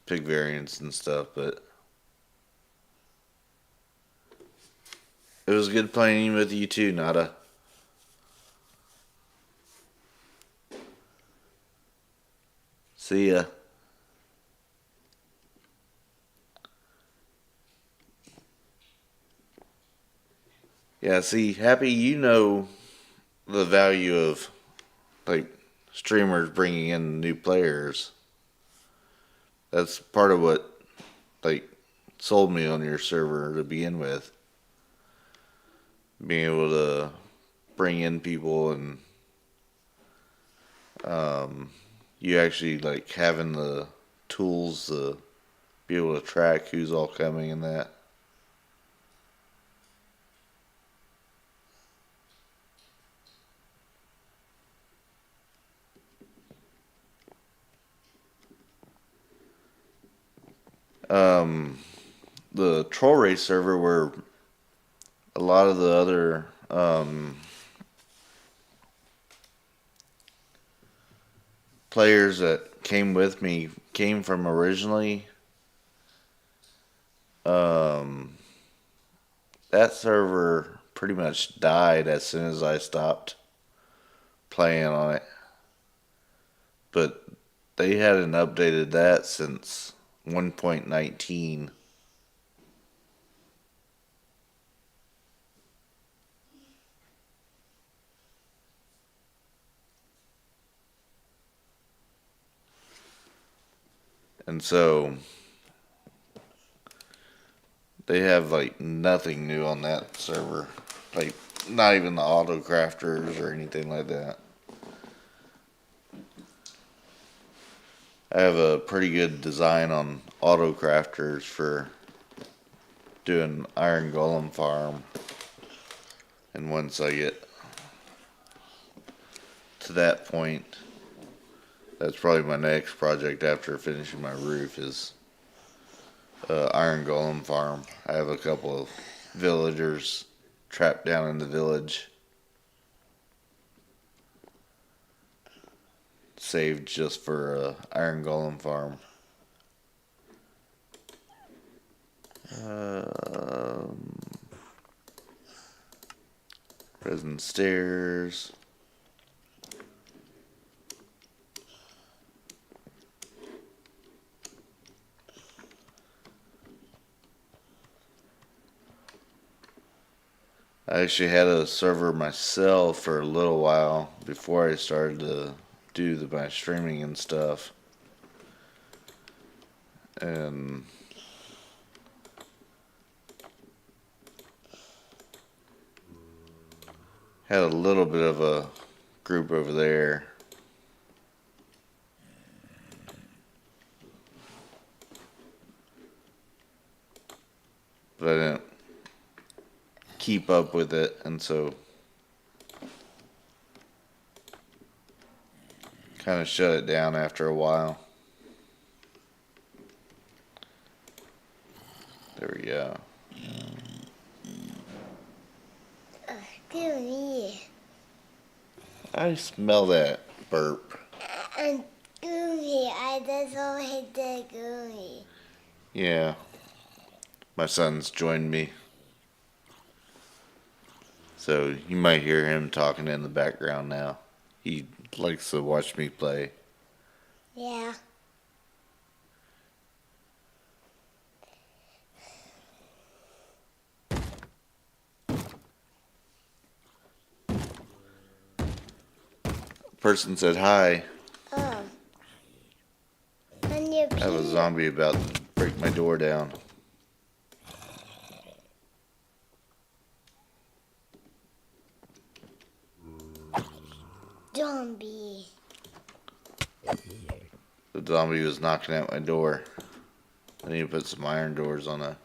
pig variants and stuff, but it was good playing with you too, Nada. See ya. Yeah, see, Happy, you know the value of like streamers bringing in new players. That's part of what like sold me on your server to begin with. Being able to bring in people, and you actually like having the tools to be able to track who's all coming and that. The troll race server where a lot of the other players that came with me came from originally. That server pretty much died as soon as I stopped playing on it. But they hadn't updated that since 1.19. And so they have like nothing new on that server. Like not even the auto crafters or anything like that. I have a pretty good design on auto crafters for doing Iron Golem farm. And once I get to that point, that's probably my next project after finishing my roof is Iron Golem farm. I have a couple of villagers trapped down in the village, saved just for Iron Golem farm. Resin stairs. I actually had a server myself for a little while before I started to do my streaming and stuff. And had a little bit of a group over there. But I didn't keep up with it, and so kind of shut it down after a while. There we go. Gooey. I smell that burp. And gooey. I just always the gooey. Yeah. My son's joined me. So you might hear him talking in the background now. He likes to watch me play. Yeah. Person said hi. Oh. And you I have a zombie about to break my door down. zombie. The zombie was knocking at my door. I need to put some iron doors on it.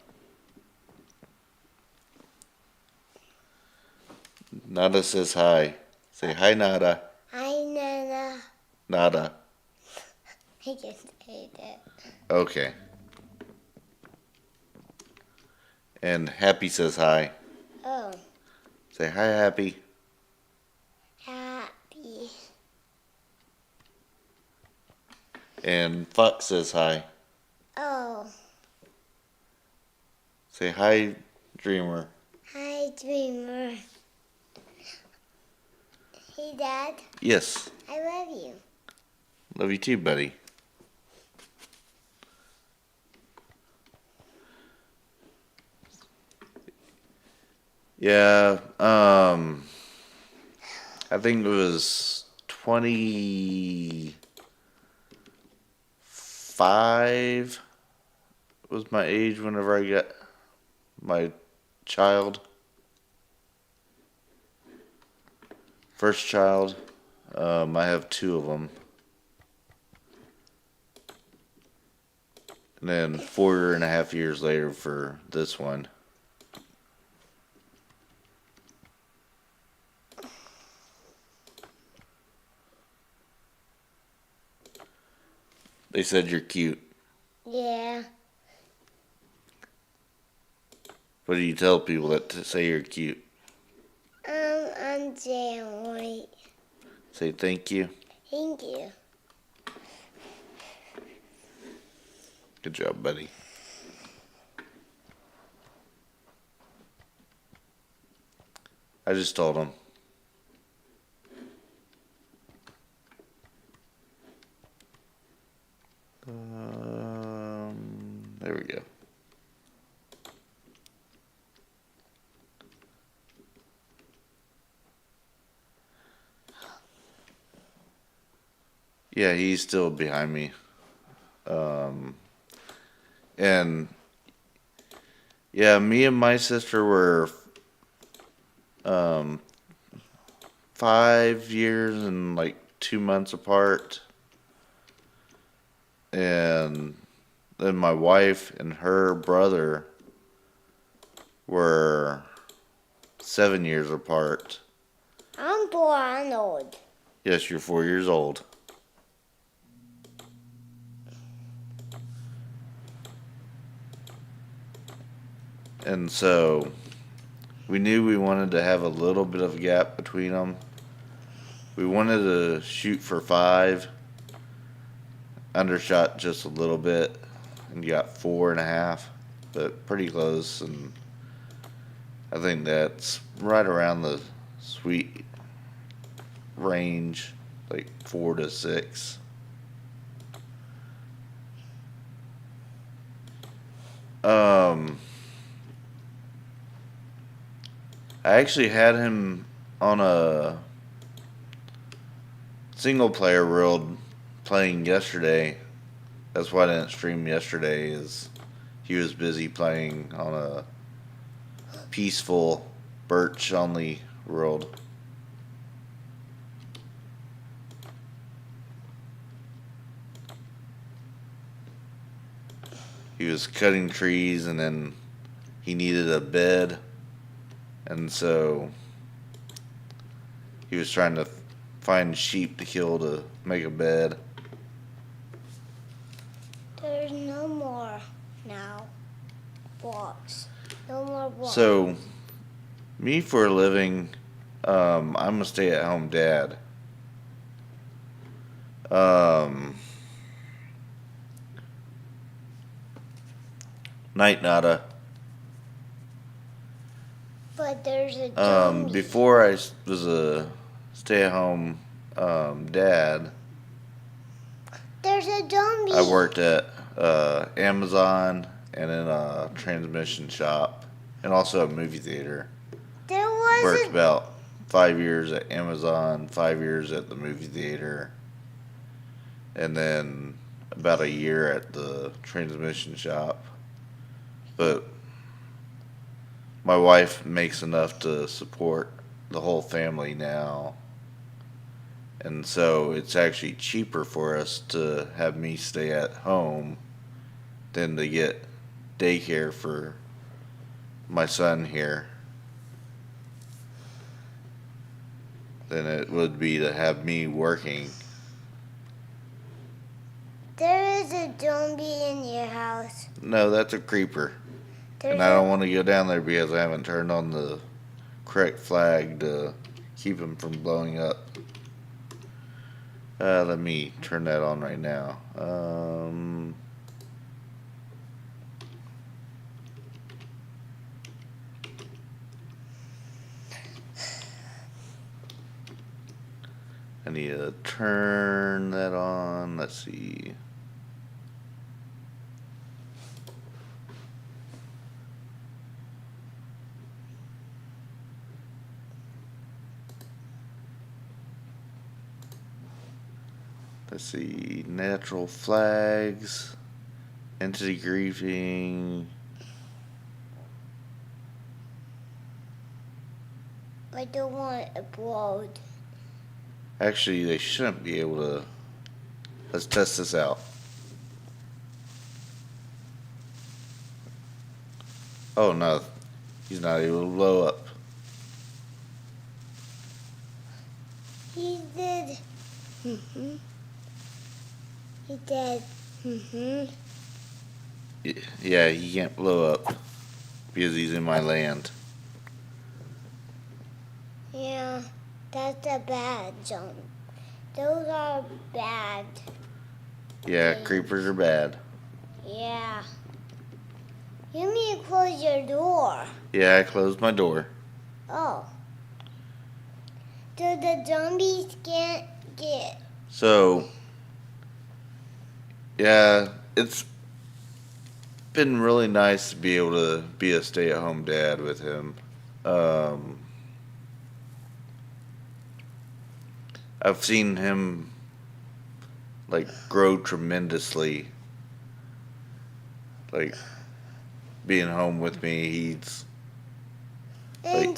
Nada says hi. Say hi, Nada. Hi, Nana. Nada. I just ate it. Okay. And Happy says hi. Oh. Say hi, Happy. Happy. And Fox says hi. Oh. Say hi, Dreamer. Hi, Dreamer. Hey, Dad. Yes. I love you. Love you too, buddy. Yeah, I think it was 25 was my age whenever I got my child. First child, I have two of them. And then 4.5 years later for this one. They said you're cute. Yeah. What do you tell people that say you're cute? I'm Jan. Say thank you. Thank you. Good job, buddy. I just told him. There we go. Yeah, he's still behind me. And yeah, me and my sister were 5 years and like 2 months apart. And then my wife and her brother were 7 years apart. I'm 400. Yes, you're 4 years old. And so we knew we wanted to have a little bit of a gap between them. We wanted to shoot for 5. Undershot just a little bit and got 4.5, but pretty close. And I think that's right around the sweet range, like 4 to 6. I actually had him on a single player world playing yesterday. That's why I didn't stream yesterday, is he was busy playing on a peaceful birch only world. He was cutting trees and then he needed a bed, and so he was trying to find sheep to kill to make a bed. There's no more now. Blocks. No more blocks. So, me for a living, I'm a stay-at-home dad. Night nada. But there's a zombie. Before I was a stay-at-home dad, There's a zombie. I worked at Amazon and in a transmission shop and also a movie theater. There was Worked about 5 years at Amazon, 5 years at the movie theater, and then about a year at the transmission shop. But my wife makes enough to support the whole family now. And so it's actually cheaper for us to have me stay at home than to get daycare for my son here than it would be to have me working. There is a zombie in your house. No, that's a creeper. There's And I don't want to go down there because I haven't turned on the correct flag to keep him from blowing up. Let me turn that on right now. I need to turn that on. Let's see. Let's see. Natural flags. Entity griefing. I don't want it blowed. Actually, they shouldn't be able to. Let's test this out. Oh no, he's not able to blow up. He did. He did. Yeah, he can't blow up because he's in my land. Yeah, that's a bad zone. Those are bad. Yeah, creepers are bad. Yeah. You need to close your door. Yeah, I closed my door. Oh. So the zombies can't get. So, yeah, it's been really nice to be able to be a stay-at-home dad with him. I've seen him like grow tremendously. Like being home with me, And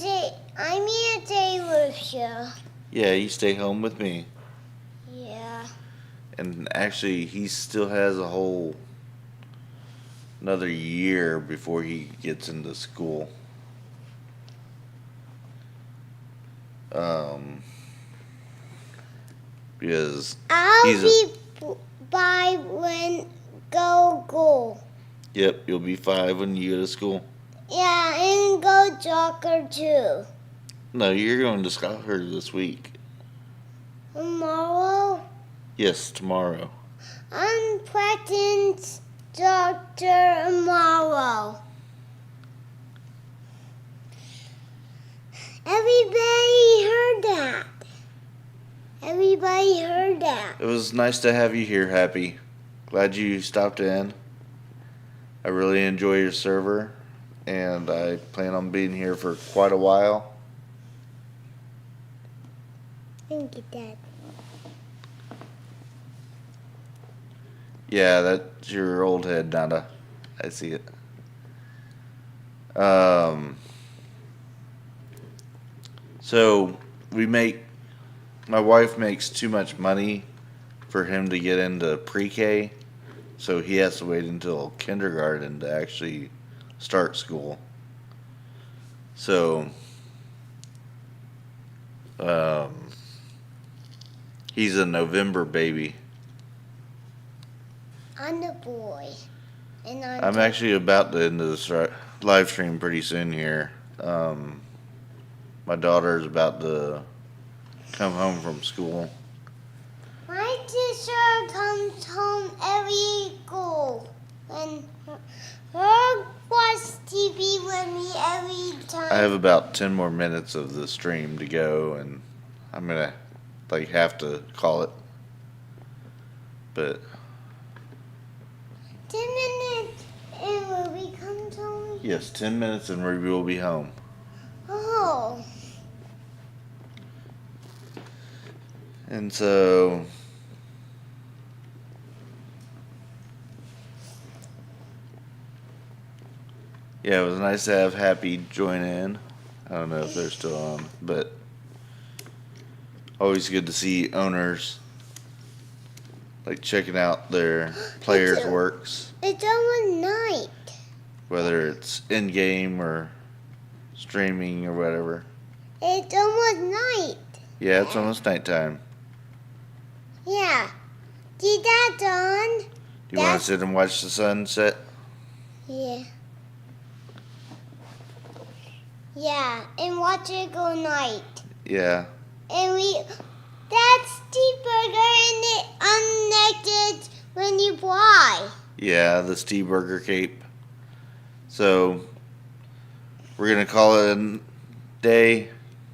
I'm here to stay with you. yeah, he stay home with me. Yeah. And actually, he still has a whole another year before he gets into school. Because I'll he's be by when go. yep, you'll be 5 when you go to school. Yeah, and go soccer too. No, you're going to soccer this week. Tomorrow, Yes, tomorrow. I'm practicing soccer tomorrow. Everybody heard that. Everybody heard that. It was nice to have you here, Happy. Glad you stopped in. I really enjoy your server, and I plan on being here for quite a while. Thank you, Dad. Yeah, that's your old head, Nada. I see it. So my wife makes too much money for him to get into pre-K, so he has to wait until kindergarten to actually start school. So, he's a November baby. I'm the boy. And I'm actually about to end this live stream pretty soon here. My daughter's about to come home from school. My sister comes home every school. And her watch TV with me every time. I have about 10 more minutes of the stream to go, and I'm gonna have to call it. But 10 minutes and Ruby comes home. yes, 10 minutes and Ruby will be home. Oh. And so yeah, it was nice to have Happy join in. I don't know if they're still on, but always good to see owners checking out their players' works, It's almost night. whether it's in game or streaming or whatever. It's almost night. Yeah, it's almost nighttime. Yeah. See that, Dawn? Do you want to sit and watch the sunset? Yeah. Yeah, and watch it go night. Yeah. And that's the burger and it unnected when you fly. Yeah, the Steve Burger cape. So we're gonna call it a day.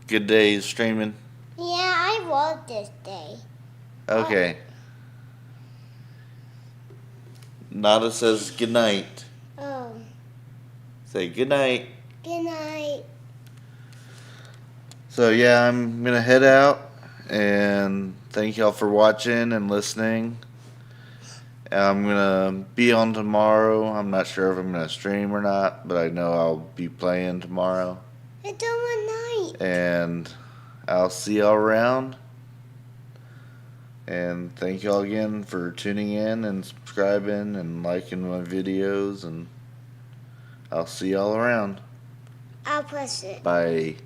Good day streaming. Yeah, I love this day. Okay. Nada says good night. Oh, Say good night. good night. So yeah, I'm gonna head out, and thank y'all for watching and listening. I'm gonna be on tomorrow. I'm not sure if I'm gonna stream or not, but I know I'll be playing tomorrow. It's almost night. And I'll see y'all around. And thank y'all again for tuning in and subscribing and liking my videos. And I'll see y'all around. I'll push it. Bye.